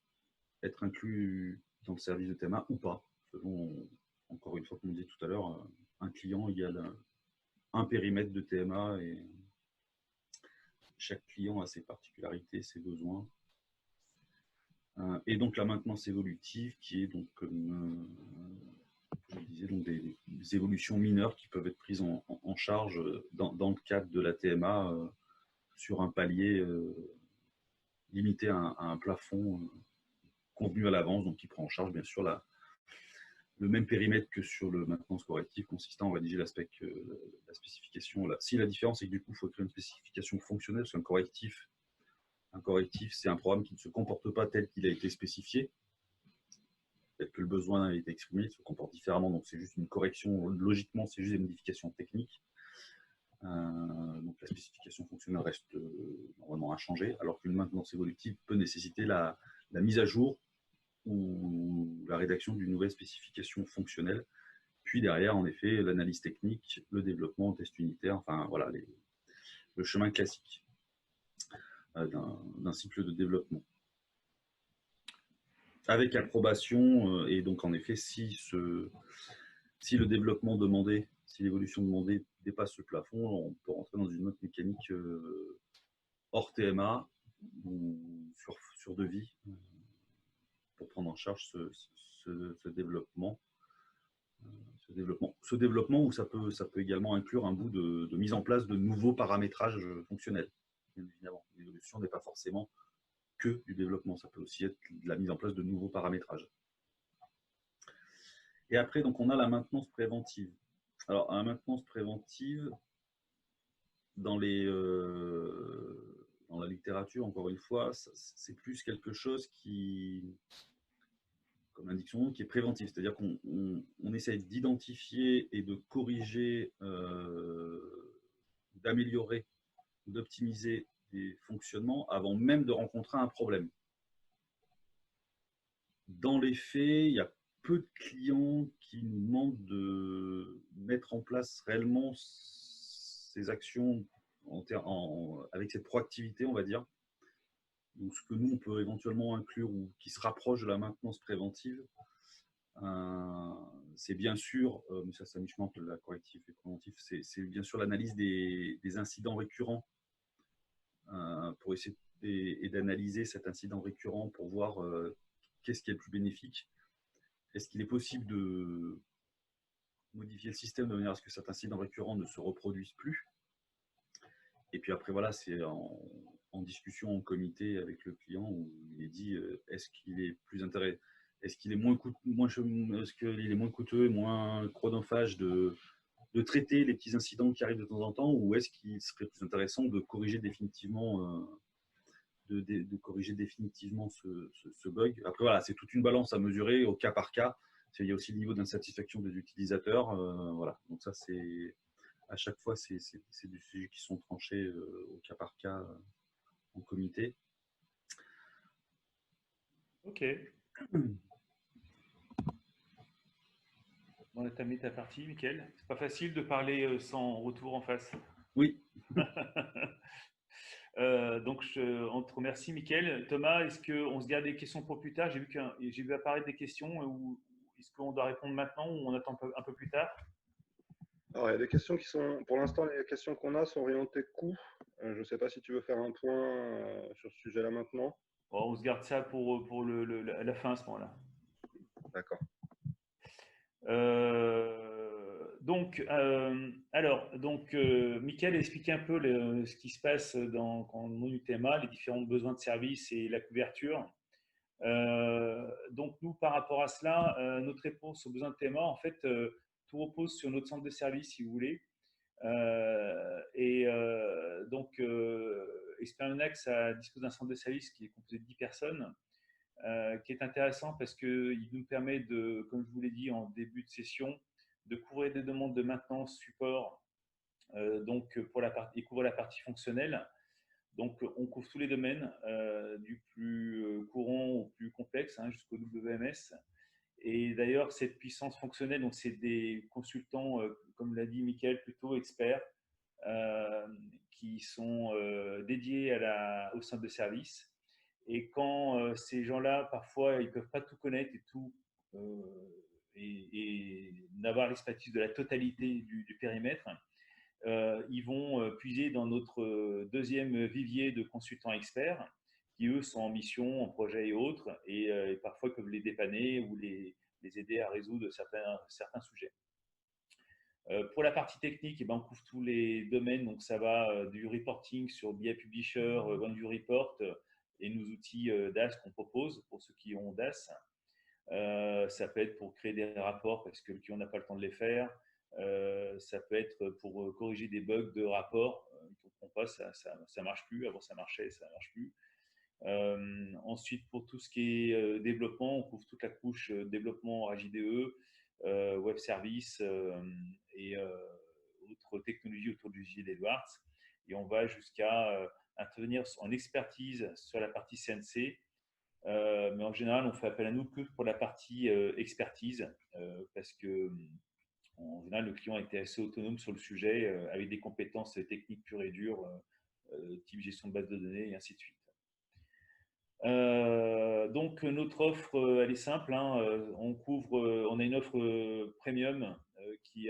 être inclus dans le service de TMA ou pas, selon, encore une fois, comme on disait tout à l'heure, un client égale un périmètre de TMA et chaque client a ses particularités, ses besoins. Et donc la maintenance évolutive qui est donc, comme je disais, donc des évolutions mineures qui peuvent être prises en charge dans le cadre de la TMA sur un palier limité à un plafond convenu à l'avance, donc qui prend en charge bien sûr le même périmètre que sur le maintenance corrective, consistant à rédiger la spécification. Là. Si la différence est que du coup, il faut créer une spécification fonctionnelle, parce qu'un correctif, c'est un programme qui ne se comporte pas tel qu'il a été spécifié. Peut-être que le besoin a été exprimé, il se comporte différemment, donc c'est juste une correction, logiquement, c'est juste des modifications techniques. Donc la spécification fonctionnelle reste normalement inchangée, alors qu'une maintenance évolutive peut nécessiter la mise à jour ou la rédaction d'une nouvelle spécification fonctionnelle. Puis derrière, en effet, l'analyse technique, le développement, le test unitaire, enfin voilà, le chemin classique d'un cycle de développement. Avec approbation, et donc en effet, si le développement demandé, si l'évolution demandée dépasse le plafond, on peut rentrer dans une note mécanique hors TMA ou sur devis pour prendre en charge ce développement. Ce développement où ça peut également inclure un bout de mise en place de nouveaux paramétrages fonctionnels. Bien évidemment, l'évolution n'est pas forcément que du développement, ça peut aussi être de la mise en place de nouveaux paramétrages. Et après, donc, on a la maintenance préventive. Alors, la maintenance préventive, dans la littérature, encore une fois, c'est plus quelque chose qui, comme l'indique son nom, qui est préventif. C'est-à-dire qu'on essaye d'identifier et de corriger, d'améliorer, d'optimiser des fonctionnements avant même de rencontrer un problème. Dans les faits, il y a peu de clients qui nous demandent de mettre en place réellement ces actions avec cette proactivité, on va dire. Donc, ce que nous, on peut éventuellement inclure ou qui se rapproche de la maintenance préventive, c'est bien sûr, mais ça c'est un mi-chemin entre la corrective et préventif, c'est bien sûr l'analyse des incidents récurrents pour essayer d'analyser cet incident récurrent pour voir qu'est-ce qui est le plus bénéfique. Est-ce qu'il est possible de modifier le système de manière à ce que cet incident récurrent ne se reproduise plus? Et puis après, voilà, c'est en discussion en comité avec le client où il est dit est-ce qu'il est plus intéressant, est-ce qu'il est moins coûteux et moins chronophage de traiter les petits incidents qui arrivent de temps en temps, ou est-ce qu'il serait plus intéressant de corriger définitivement corriger définitivement ce bug. Après, voilà, c'est toute une balance à mesurer au cas par cas. Il y a aussi le niveau d'insatisfaction des utilisateurs. Voilà. Donc ça, c'est à chaque fois, c'est des sujets qui sont tranchés au cas par cas en comité. Ok. On a terminé ta partie, Mickaël. C'est pas facile de parler sans retour en face. Oui. Donc, on te remercie, Mickaël. Thomas, est-ce qu'on se garde des questions pour plus tard? J'ai vu apparaître des questions. Ou est-ce qu'on doit répondre maintenant ou on attend un peu plus tard? Alors, il y a des questions qui sont, pour l'instant, les questions qu'on a sont orientées coût. Je ne sais pas si tu veux faire un point sur ce sujet-là maintenant. Bon, on se garde ça pour la fin à ce moment-là. D'accord. Mickaël a expliqué un peu ce qui se passe quand on monte du TMA, les différents besoins de service et la couverture. Donc, nous, par rapport à cela, notre réponse aux besoins de TMA, en fait, tout repose sur notre centre de service, si vous voulez. Esperionax dispose d'un centre de service qui est composé de 10 personnes, qui est intéressant parce qu'il nous permet de, comme je vous l'ai dit en début de session, de couvrir des demandes de maintenance, support, il couvre la partie fonctionnelle. Donc, on couvre tous les domaines, du plus courant au plus complexe, jusqu'au WMS. Et d'ailleurs, cette puissance fonctionnelle, donc c'est des consultants, comme l'a dit Mickaël, plutôt experts, qui sont dédiés au centre de service. Et quand ces gens-là, parfois, ils ne peuvent pas tout connaître et n'avoir l'expertise de la totalité du périmètre, ils vont puiser dans notre deuxième vivier de consultants experts qui, eux, sont en mission, en projet et autres, et parfois peuvent les dépanner ou les aider à résoudre certains sujets. Pour la partie technique, on couvre tous les domaines, donc ça va du reporting sur BI Publisher, Venue Report et nos outils DAS qu'on propose pour ceux qui ont DAS. Ça peut être pour créer des rapports parce que le client n'a pas le temps de les faire. Ça peut être pour corriger des bugs de rapports. Ça marche plus. Avant, ça marchait, ça ne marche plus. Ensuite, pour tout ce qui est développement, on couvre toute la couche développement RJDE, web service et d'autres technologies autour du JD Edwards. Et on va jusqu'à intervenir en expertise sur la partie CNC. Mais en général, on fait appel à nous que pour la partie expertise, parce que en général, le client était assez autonome sur le sujet, avec des compétences techniques pures et dures, type gestion de base de données et ainsi de suite. Donc notre offre, elle est simple, hein, on a une offre premium qui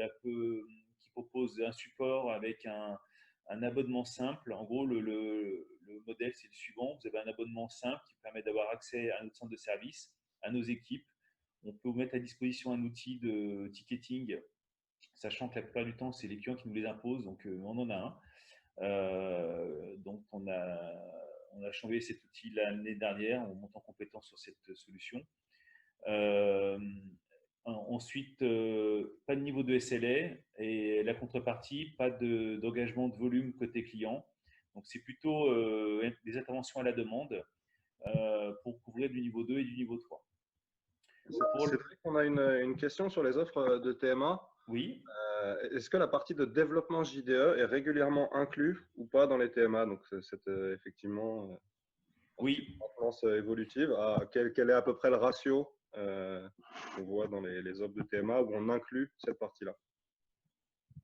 propose un support avec un abonnement simple. En gros, le modèle, c'est le suivant. Vous avez un abonnement simple qui permet d'avoir accès à notre centre de service, à nos équipes. On peut vous mettre à disposition un outil de ticketing, sachant que la plupart du temps, c'est les clients qui nous les imposent, donc on en a un. Donc on a changé cet outil l'année dernière, on monte en compétence sur cette solution. Ensuite, pas de niveau de SLA et la contrepartie, pas d'engagement de volume côté client. Donc, c'est plutôt des interventions à la demande pour couvrir du niveau 2 et du niveau 3. C'est vrai qu'on a une question sur les offres de TMA. Oui. Est-ce que la partie de développement JDE est régulièrement inclue ou pas dans les TMA? Donc, c'est effectivement oui. maintenance évolutive. Quel est à peu près le ratio qu'on voit dans les offres de TMA où on inclut cette partie-là?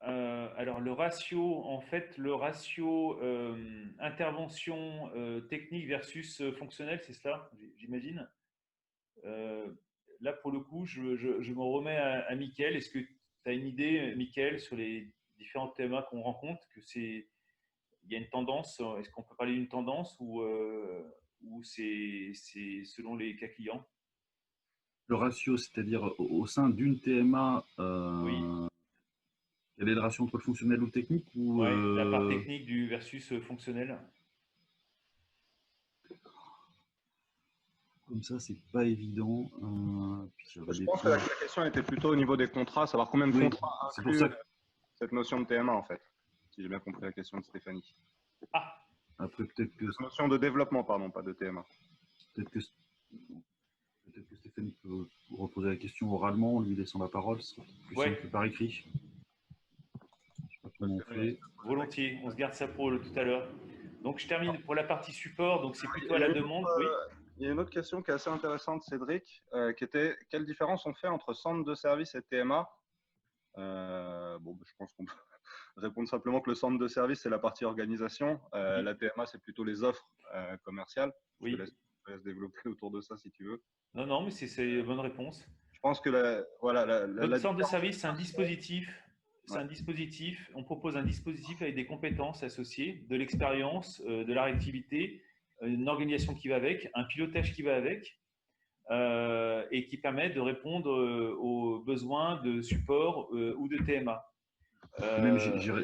Alors, le ratio intervention technique versus fonctionnelle, c'est cela, j'imagine. Là, pour le coup, je me remets à Mickaël. Est-ce que tu as une idée, Mickaël, sur les différents TMA qu'on rencontre, il y a une tendance? Est-ce qu'on peut parler d'une tendance ou c'est selon les cas clients? Le ratio, c'est-à-dire au sein d'une TMA, Oui. quel est le ratio entre le fonctionnel ou le technique ou, la part technique versus fonctionnel. Comme ça, c'est pas évident. Je pense que la question était plutôt au niveau des contrats, savoir combien de contrats inclut cette notion de TMA, en fait, si j'ai bien compris la question de Stéphanie. Ah. Après, peut-être que… La notion de développement, pardon, pas de TMA. Peut-être que Stéphanie peut reposer la question oralement, en lui laissant la parole, c'est plus simple que par écrit. Je sais pas comment on fait. Volontiers, on se garde ça pour tout à l'heure. Donc, je termine pour la partie support, donc c'est plutôt à la demande. Oui. Il y a une autre question qui est assez intéressante, Cédric, qui était quelle différence on fait entre centre de service et TMA? Je pense qu'on peut répondre simplement que le centre de service, c'est la partie organisation. Oui. La TMA, c'est plutôt les offres commerciales. Oui. Je te laisse développer autour de ça si tu veux. Non, mais c'est une bonne réponse. Je pense que notre centre de service, c'est un dispositif. C'est un dispositif. On propose un dispositif avec des compétences associées, de l'expérience, de la réactivité, une organisation qui va avec, un pilotage qui va avec, et qui permet de répondre aux besoins de support ou de TMA.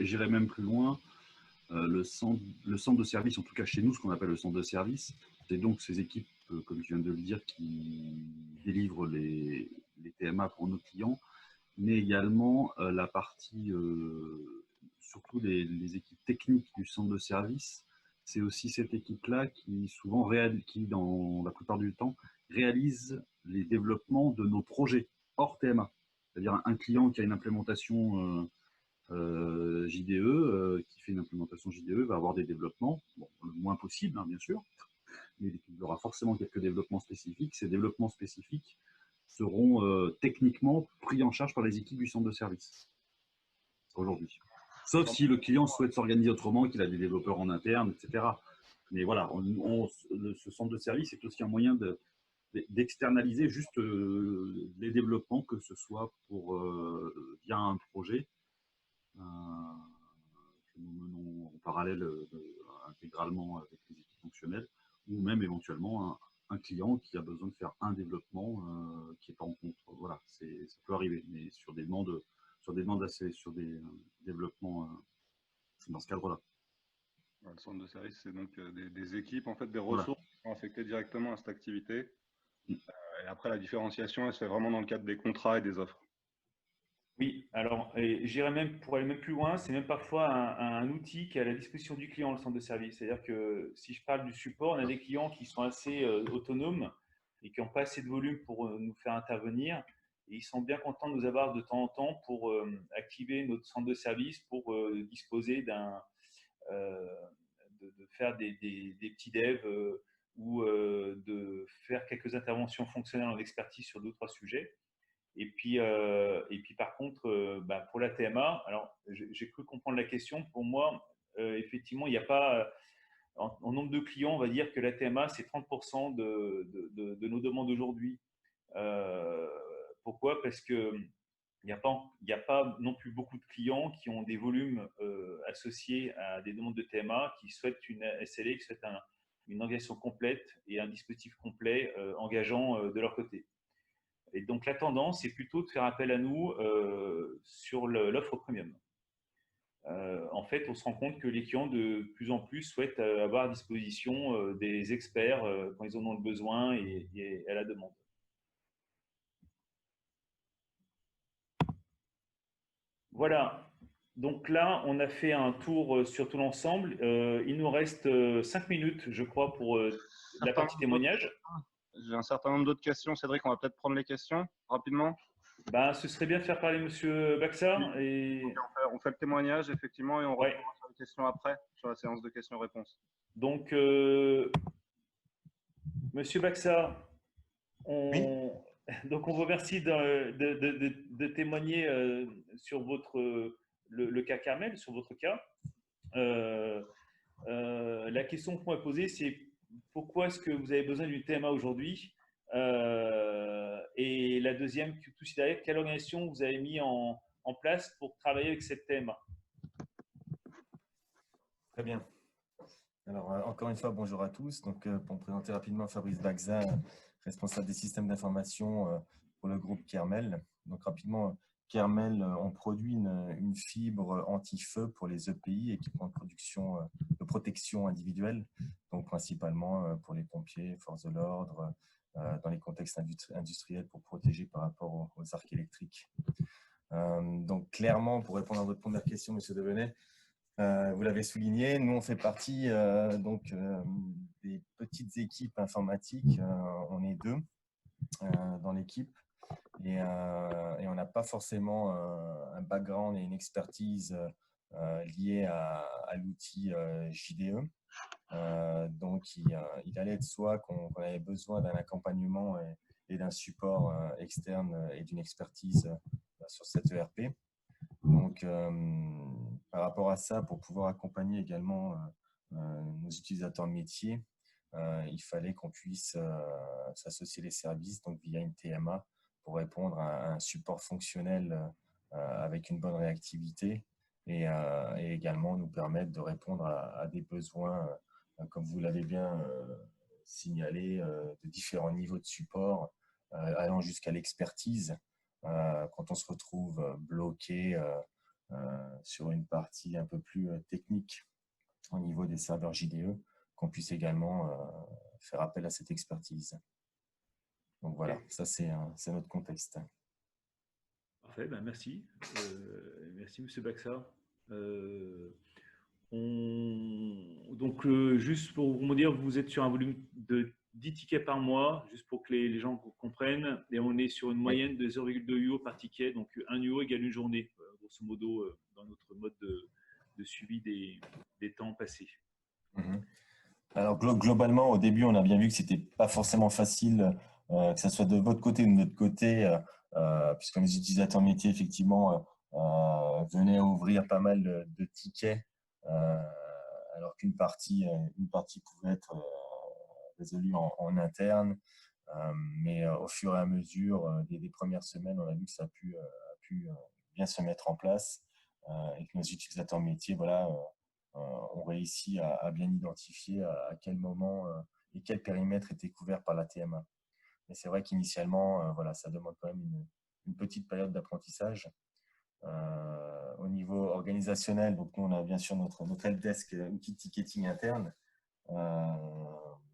J'irais même plus loin. Le centre de service, en tout cas chez nous, ce qu'on appelle le centre de service, c'est donc ces équipes, comme tu viens de le dire, qui délivrent les TMA pour nos clients, mais également la partie, surtout les équipes techniques du centre de service. C'est aussi cette équipe-là qui souvent dans la plupart du temps, réalise les développements de nos projets hors TMA. C'est-à-dire un client qui a une implémentation JDE, qui fait une implémentation JDE, va avoir des développements, le moins possible, hein, bien sûr, mais il y aura forcément quelques développements spécifiques. Ces développements spécifiques seront techniquement pris en charge par les équipes du centre de service aujourd'hui. Sauf si le client souhaite s'organiser autrement, qu'il a des développeurs en interne, etc. Mais voilà, ce centre de service est aussi un moyen d'externaliser juste les développements, que ce soit via un projet que nous menons en parallèle intégralement avec les équipes fonctionnelles, ou même éventuellement un client qui a besoin de faire un développement qui n'est pas en compte. Voilà, ça peut arriver, mais sur des demandes sur des développements dans ce cadre-là. Le centre de service, c'est donc des équipes, en fait, des ressources qui sont affectées directement à cette activité. Et après, la différenciation, elle se fait vraiment dans le cadre des contrats et des offres. Oui, alors j'irais même pour aller même plus loin, c'est même parfois un outil qui est à la disposition du client, le centre de service. C'est-à-dire que si je parle du support, on a des clients qui sont assez autonomes et qui n'ont pas assez de volume pour nous faire intervenir. et ils sont bien contents de nous avoir de temps en temps pour activer notre centre de service pour disposer de faire des petits devs ou de faire quelques interventions fonctionnelles en expertise sur 2-3 sujets. Et puis par contre, pour la TMA, alors j'ai cru comprendre la question. Pour moi, effectivement, il n'y a pas, en nombre de clients, on va dire que la TMA, c'est 30% de nos demandes aujourd'hui. Pourquoi? Parce qu'il n'y a pas non plus beaucoup de clients qui ont des volumes associés à des demandes de TMA, qui souhaitent une SLA, qui souhaitent une organisation complète et un dispositif complet engageant de leur côté. Et donc, la tendance, c'est plutôt de faire appel à nous sur l'offre premium. En fait, on se rend compte que les clients de plus en plus souhaitent avoir à disposition des experts quand ils en ont le besoin et à la demande. Voilà. Donc là, on a fait un tour sur tout l'ensemble. Il nous reste 5 minutes, je crois, pour la partie témoignage. J'ai un certain nombre d'autres questions. Cédric, on va peut-être prendre les questions rapidement. Ce serait bien de faire parler M. Baxa. Oui. Et... On fait le témoignage, effectivement, et on ouais. reprend sur les questions après, sur la séance de questions-réponses. Donc, M. Baxa, Oui. Donc on vous remercie de témoigner sur le cas Carmel, sur votre cas. La question qu'on m'a posée, c'est pourquoi est-ce que vous avez besoin d'une TMA aujourd'hui? Et la deuxième, tout de suite derrière, quelle organisation vous avez mis en place pour travailler avec cette TMA? Très bien. Alors, encore une fois, bonjour à tous. Donc, pour me présenter rapidement, Fabrice Baxa, responsable des systèmes d'information pour le groupe Kermel. Donc, rapidement, Kermel, on produit une fibre anti-feu pour les EPI, équipements de protection individuelle, donc principalement pour les pompiers, forces de l'ordre, dans les contextes industriels pour protéger par rapport aux arcs électriques. Donc, clairement, pour répondre à votre première question, M. Devenay, vous l'avez souligné, nous on fait partie des petites équipes informatiques, on est 2 dans l'équipe et on n'a pas forcément un background et une expertise liée à l'outil JDE. Donc il allait de soi qu'on avait besoin d'un accompagnement et d'un support externe et d'une expertise sur cette ERP. Donc, par rapport à ça, pour pouvoir accompagner également nos utilisateurs métiers, il fallait qu'on puisse s'associer les services donc via une TMA pour répondre à un support fonctionnel avec une bonne réactivité et également nous permettre de répondre à des besoins, comme vous l'avez bien signalé, de différents niveaux de support, allant jusqu'à l'expertise. Quand on se retrouve bloqué sur une partie un peu plus technique au niveau des serveurs JDE, qu'on puisse également faire appel à cette expertise. Donc voilà, ça c'est notre contexte. Parfait, merci. Merci M. Baxa. Donc, juste pour vous dire, vous êtes sur un volume de 10 tickets par mois, juste pour que les gens comprennent, et on est sur une moyenne de 0,2 UO par ticket, donc 1 UO égale une journée, grosso modo, dans notre mode de suivi des temps passés. Alors globalement, au début, on a bien vu que ce n'était pas forcément facile, que ce soit de votre côté ou de notre côté, puisque les utilisateurs métiers, effectivement, venaient ouvrir pas mal de tickets, alors qu'une partie pouvait être résolue en interne. Mais au fur et à mesure des premières semaines, on a vu que ça a pu bien se mettre en place et que nos utilisateurs métiers ont réussi à bien identifier à quel moment et quel périmètre était couvert par la TMA. Mais c'est vrai qu'initialement, ça demande quand même une petite période d'apprentissage. Au niveau organisationnel, donc nous, on a bien sûr notre helpdesk, outil de ticketing interne.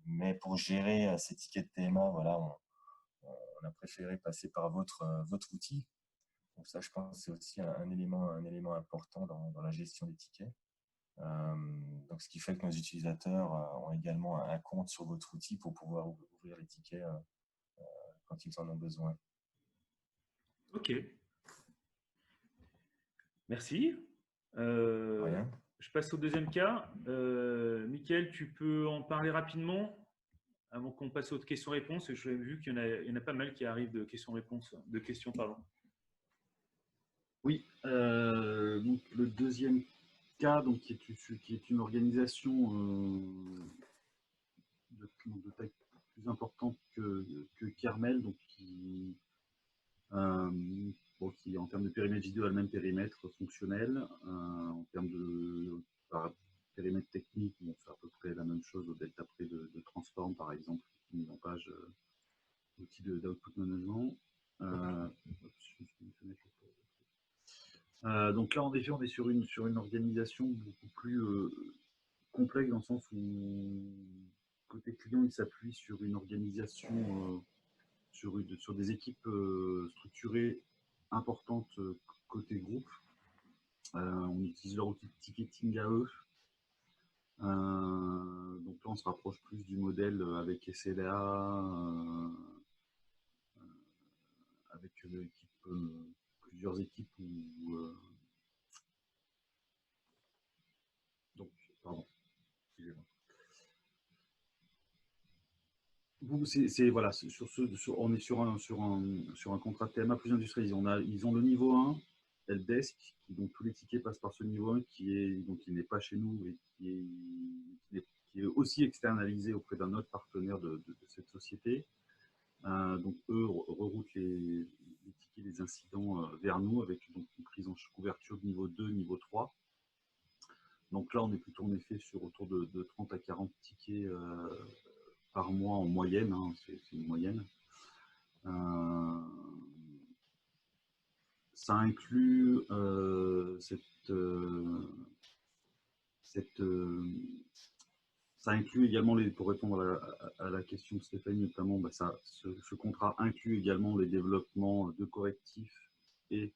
Mais pour gérer ces tickets de TMA, on a préféré passer par votre outil. Donc ça, je pense que c'est aussi un élément important dans la gestion des tickets. Donc, ce qui fait que nos utilisateurs ont également un compte sur votre outil pour pouvoir ouvrir les tickets quand ils en ont besoin. Ok. Merci. Rien. Je passe au deuxième cas. Mickaël, tu peux en parler rapidement avant qu'on passe aux questions-réponses. J'ai vu qu'il y en a pas mal qui arrivent de questions-réponses, de questions, pardon. Oui, donc le deuxième cas, donc, qui est une organisation de taille plus importante que Carmel, donc qui en termes de périmètre J2 a le même périmètre fonctionnel, en termes de périmètre technique, bon, c'est à peu près la même chose au delta près de Transform par exemple, mise en page outil d'output management. Donc là, en effet, on est sur une organisation beaucoup plus complexe dans le sens où côté client, il s'appuie sur une organisation, sur des équipes structurées importantes côté groupe. On utilise leur outil de ticketing à eux. Donc là, on se rapproche plus du modèle avec SLA, avec plusieurs équipes donc, pardon, excusez-moi. Voilà, on est sur un contrat de TMA plus industrialisé. Ils ont le niveau 1, helpdesk, donc tous les tickets passent par ce niveau 1 qui n'est pas chez nous et qui est aussi externalisé auprès d'un autre partenaire de cette société. Donc eux reroutent les tickets, les incidents vers nous avec donc une prise en couverture de niveau 2, niveau 3. Donc là, on est plutôt en effet sur autour de 30 à 40 tickets par mois en moyenne, hein, c'est une moyenne. Ça inclut ça inclut également, pour répondre à la question de Stéphanie notamment, ce contrat inclut également les développements de correctifs et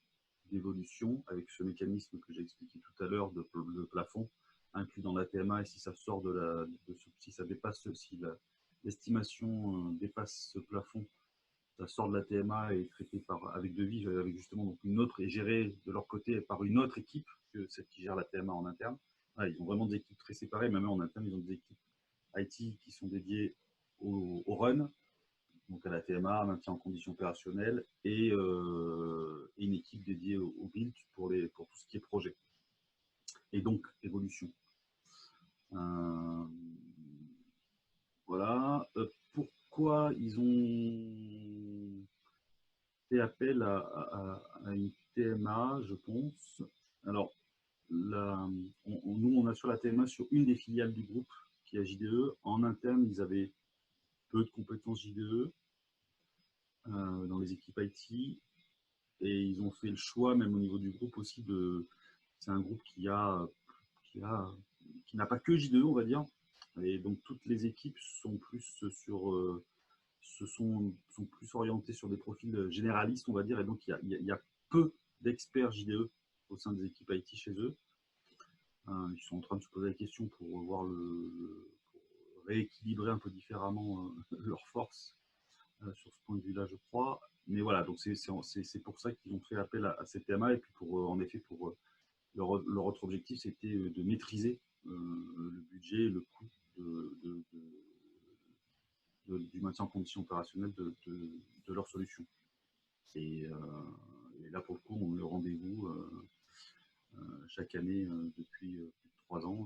d'évolution avec ce mécanisme que j'ai expliqué tout à l'heure de plafond inclus dans la TMA, et si ça sort si ça dépasse, si l'estimation dépasse ce plafond, ça sort de la TMA et est traité avec devis, avec justement donc une autre, et géré de leur côté par une autre équipe que celle qui gère la TMA en interne. Voilà, ils ont vraiment des équipes très séparées, même en interne, ils ont des équipes IT qui sont dédiées au run, donc à la TMA, maintien en condition opérationnelle, et une équipe dédiée au build pour tout ce qui est projet. Et donc, évolution. Voilà. Pourquoi ils ont fait appel à une TMA, je pense. Alors, nous, on assure la TMA sur une des filiales du groupe qui est JDE. En interne, ils avaient peu de compétences JDE dans les équipes IT. Et ils ont fait le choix, même au niveau du groupe aussi, c'est un groupe qui n'a pas que JDE, on va dire. Et donc, toutes les équipes sont plus sont plus orientées sur des profils généralistes, on va dire. Et donc, il y a peu d'experts JDE au sein des équipes IT chez eux. Ils sont en train de se poser la question pour pour rééquilibrer un peu différemment leurs forces sur ce point de vue-là, je crois. Mais voilà, donc c'est pour ça qu'ils ont fait appel à cette TMA. Et puis, en effet, leur autre objectif, c'était de maîtriser le budget et le coût du maintien en condition opérationnelle de leur solution. Et là, pour le coup, on a le rendez-vous chaque année depuis plus de 3 ans.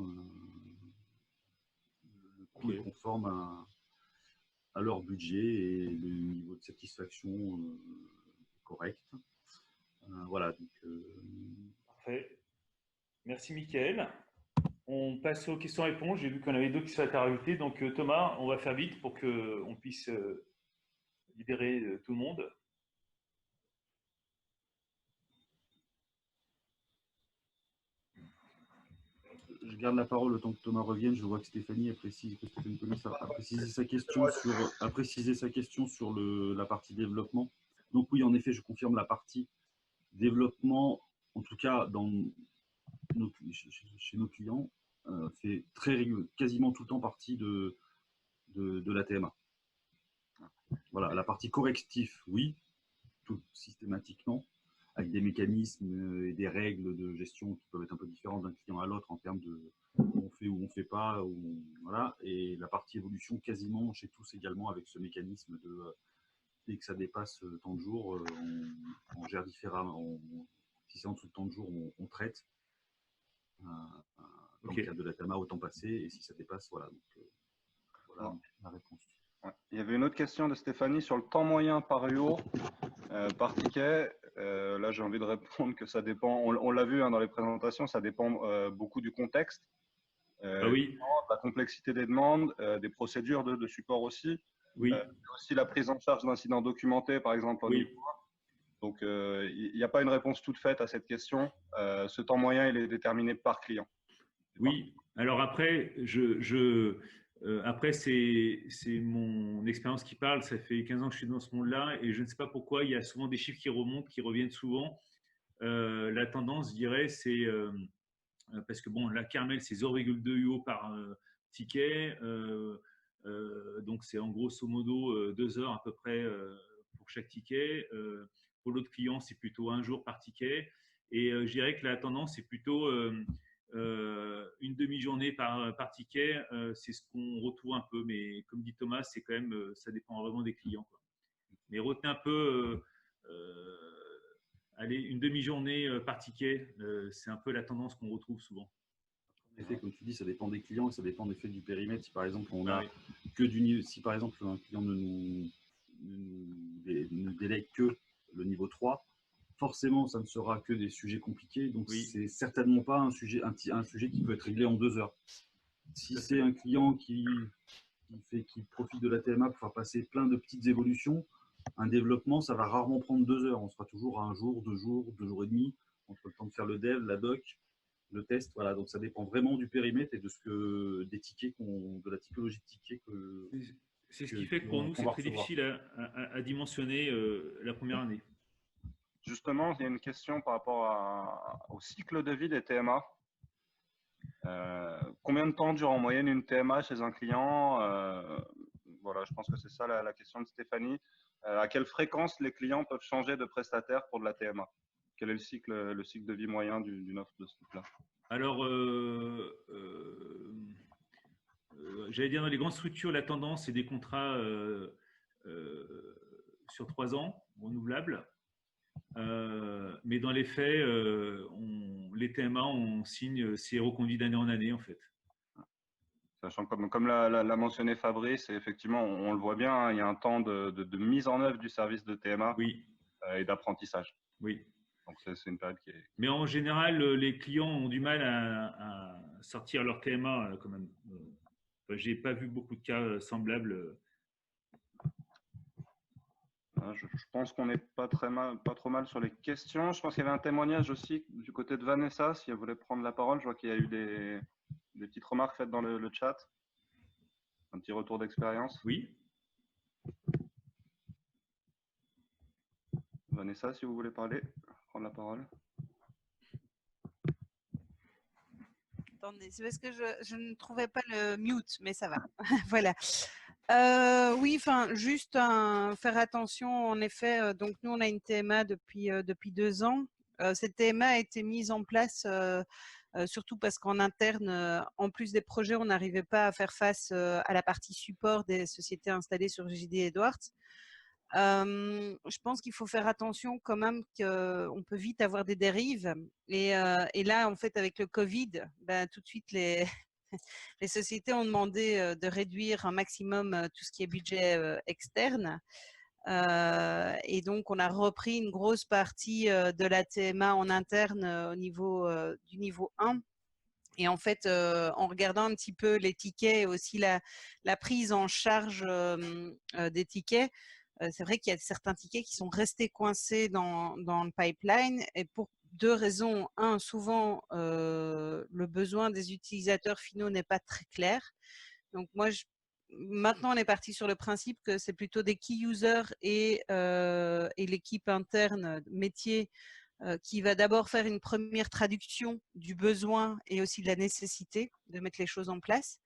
Le coût est conforme à leur budget et le niveau de satisfaction correct. Voilà. Donc, Parfait. Merci Mickaël. On passe aux questions-réponses. J'ai vu qu'on avait d'autres qui souhaitent rajouter. Donc Thomas, on va faire vite pour qu'on puisse libérer tout le monde. je garde la parole le temps que Thomas revienne. Je vois que Stéphanie a précisé sa question sur la partie développement. Donc oui, en effet, je confirme la partie développement, en tout cas chez nos clients, fait quasiment tout le temps partie de la TMA. Voilà, la partie correctif, oui, tout systématiquement, avec des mécanismes et des règles de gestion qui peuvent être un peu différentes d'un client à l'autre en termes de où on fait ou on ne fait pas. Voilà. Et la partie évolution, quasiment chez tous également, avec ce mécanisme de dès que ça dépasse tant de jours, on gère différemment. Si c'est en dessous de tant de jours, on traite. Dans le cadre de la TMA, autant passer. Et si ça dépasse, voilà. Donc, voilà la réponse. Ouais. Il y avait une autre question de Stéphanie sur le temps moyen par UO, par ticket. Là, j'ai envie de répondre que ça dépend. On l'a vu dans les présentations, ça dépend beaucoup du contexte, oui. de la complexité des demandes, des procédures de support aussi. Oui. Aussi la prise en charge d'incidents documentés, par exemple. Oui. Donc, il n'y a pas une réponse toute faite à cette question. Ce temps moyen, il est déterminé par client. Oui. Alors après, après c'est mon expérience qui parle. Ça fait 15 ans que je suis dans ce monde-là et je ne sais pas pourquoi, il y a souvent des chiffres qui remontent, qui reviennent souvent. La tendance, je dirais, c'est parce que bon, la Carmel, c'est 0,2 UO par ticket. Donc, c'est en grosso modo 2 heures à peu près pour chaque ticket. Pour l'autre client, c'est plutôt 1 jour par ticket. Et je dirais que la tendance, c'est plutôt une demi-journée par ticket. C'est ce qu'on retrouve un peu. Mais comme dit Thomas, c'est quand même, ça dépend vraiment des clients, quoi. Mais retenez un peu, allez, une demi-journée par ticket. C'est un peu la tendance qu'on retrouve souvent. En effet, comme tu dis, ça dépend des clients et ça dépend en effet du périmètre. Si par exemple on a que du niveau, si par exemple un client ne délègue que le niveau 3, forcément ça ne sera que des sujets compliqués. Donc c'est certainement pas un sujet qui peut être réglé en 2 heures. Si c'est un client qui profite de la TMA pour faire passer plein de petites évolutions, un développement, ça va rarement prendre 2 heures. On sera toujours à 1 jour, 2 jours, 2 jours et demi entre le temps de faire le dev, la doc, le test. Voilà, donc ça dépend vraiment du périmètre et des tickets, de la typologie de tickets que. C'est ce qui fait que pour nous, c'est très difficile à dimensionner la première année. Justement, il y a une question par rapport au cycle de vie des TMA. Combien de temps dure en moyenne une TMA chez un client? Voilà, je pense que c'est ça la question de Stéphanie. À quelle fréquence les clients peuvent changer de prestataire pour de la TMA? Quel est le cycle de vie moyen d'une offre de ce type-là? Alors, j'allais dire dans les grandes structures, la tendance, c'est des contrats sur 3 ans, renouvelables. Mais dans les faits, les TMA, on signe, c'est reconduit d'année en année en fait. Sachant que comme l'a mentionné Fabrice, et effectivement, on le voit bien, hein, il y a un temps de mise en œuvre du service de TMA et d'apprentissage. Oui. Donc c'est une période qui est… Mais en général, les clients ont du mal à sortir leur TMA quand même. J'ai pas vu beaucoup de cas semblables. Je pense qu'on n'est pas trop mal sur les questions. Je pense qu'il y avait un témoignage aussi du côté de Vanessa, si elle voulait prendre la parole. Je vois qu'il y a eu des petites remarques faites dans le chat. Un petit retour d'expérience. Oui. Vanessa, si vous voulez prendre la parole. Attendez, c'est parce que je ne trouvais pas le mute, mais ça va. Voilà. Oui, enfin, juste faire attention, en effet. Donc, nous, on a une TMA depuis 2 ans. Cette TMA a été mise en place surtout parce qu'en interne, en plus des projets, on n'arrivait pas à faire face à la partie support des sociétés installées sur JD Edwards. Je pense qu'il faut faire attention quand même qu'on peut vite avoir des dérives. Et là, en fait, avec le Covid, tout de suite, les sociétés ont demandé de réduire un maximum tout ce qui est budget externe. Et donc, on a repris une grosse partie de la TMA en interne au niveau du niveau 1. Et en fait, en regardant un petit peu les tickets et aussi la prise en charge des tickets, c'est vrai qu'il y a certains tickets qui sont restés coincés dans le pipeline et pour 2 raisons. Un, souvent, le besoin des utilisateurs finaux n'est pas très clair. Donc, moi, maintenant, on est parti sur le principe que c'est plutôt des key users et l'équipe interne métier qui va d'abord faire une première traduction du besoin et aussi de la nécessité de mettre les choses en place.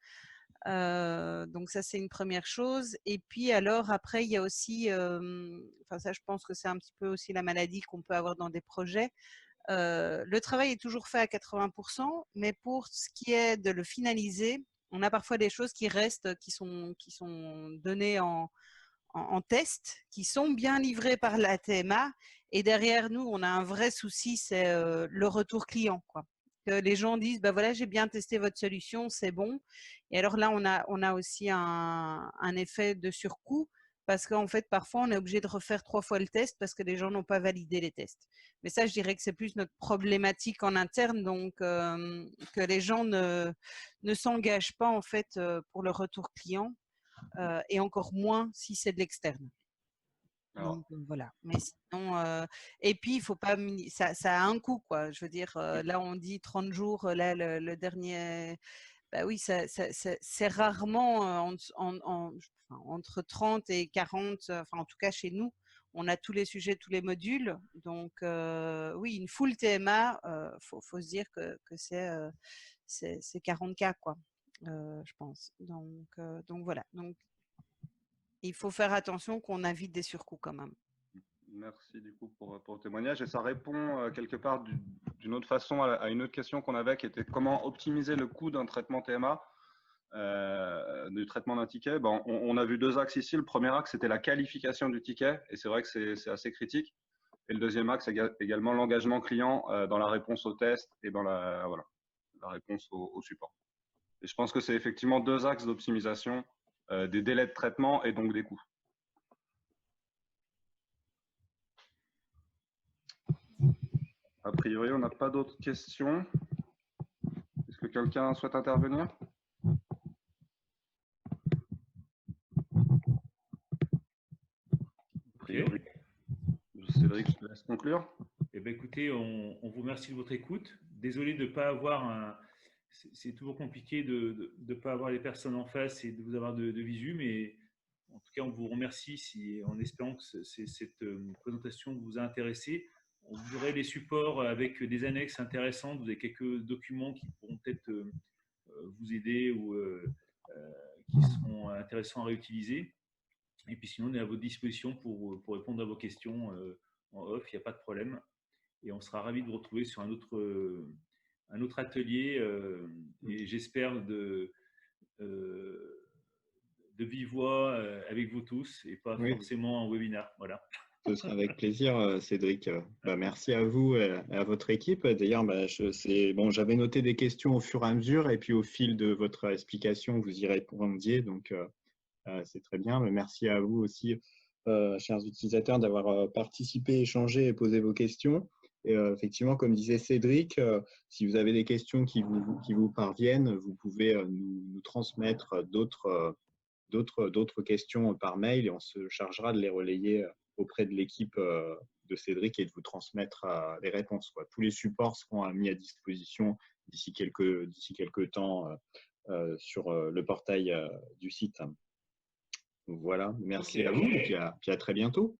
Donc ça, c'est une première chose. Et puis alors, après, il y a aussi, enfin ça, je pense que c'est un petit peu aussi la maladie qu'on peut avoir dans des projets. Le travail est toujours fait à 80%, mais pour ce qui est de le finaliser, on a parfois des choses qui restent, qui sont données en test, qui sont bien livrées par la TMA. Et derrière nous, on a un vrai souci, c'est le retour client, quoi. Que les gens disent, bah voilà, j'ai bien testé votre solution, c'est bon. Et alors là, on a aussi un effet de surcoût parce qu'en fait, parfois, on est obligé de refaire 3 fois le test parce que les gens n'ont pas validé les tests. Mais ça, je dirais que c'est plus notre problématique en interne, donc que les gens ne s'engagent pas en fait pour le retour client et encore moins si c'est de l'externe. Donc voilà. Mais sinon, et puis il faut pas, ça a un coût quoi. Je veux dire, là on dit 30 jours, là le dernier, bah oui, c'est rarement enfin, entre 30 et 40, enfin en tout cas chez nous, on a tous les sujets, tous les modules. Donc oui, une full TMA, faut se dire que c'est 40K quoi, je pense. Donc voilà. Donc il faut faire attention qu'on invite des surcoûts quand même. Merci du coup pour le témoignage. Et ça répond quelque part d'une autre façon à une autre question qu'on avait qui était comment optimiser le coût d'un traitement TMA, du traitement d'un ticket. Ben, on a vu 2 axes ici. Le premier axe, c'était la qualification du ticket. Et c'est vrai que c'est assez critique. Et le deuxième axe, c'est également l'engagement client dans la réponse au test et dans la réponse au support. Et je pense que c'est effectivement 2 axes d'optimisation des délais de traitement et donc des coûts. A priori, on n'a pas d'autres questions. Est-ce que quelqu'un souhaite intervenir? A priori. Cédric, je te laisse conclure. Eh bien, écoutez, on vous remercie de votre écoute. Désolé de ne pas avoir un… C'est toujours compliqué de ne pas avoir les personnes en face et de vous avoir de visu, mais en tout cas, on vous remercie en espérant que cette présentation vous a intéressé. On vous aurez les supports avec des annexes intéressantes, vous avez quelques documents qui pourront peut-être vous aider ou qui seront intéressants à réutiliser. Et puis sinon, on est à votre disposition pour répondre à vos questions en off, il n'y a pas de problème. Et on sera ravis de vous retrouver sur un autre atelier et j'espère de vive voix avec vous tous et pas forcément en webinaire. Voilà. Ce sera avec plaisir, Cédric. Merci à vous et à votre équipe. D'ailleurs, j'avais noté des questions au fur et à mesure et puis au fil de votre explication, vous y répondiez. Donc, c'est très bien. Merci à vous aussi, chers utilisateurs, d'avoir participé, échangé et posé vos questions. Et effectivement, comme disait Cédric, si vous avez des questions qui vous parviennent, vous pouvez nous transmettre d'autres questions par mail et on se chargera de les relayer auprès de l'équipe de Cédric et de vous transmettre les réponses. Tous les supports seront mis à disposition d'ici quelques temps sur le portail du site. Voilà, merci à vous et puis à très bientôt.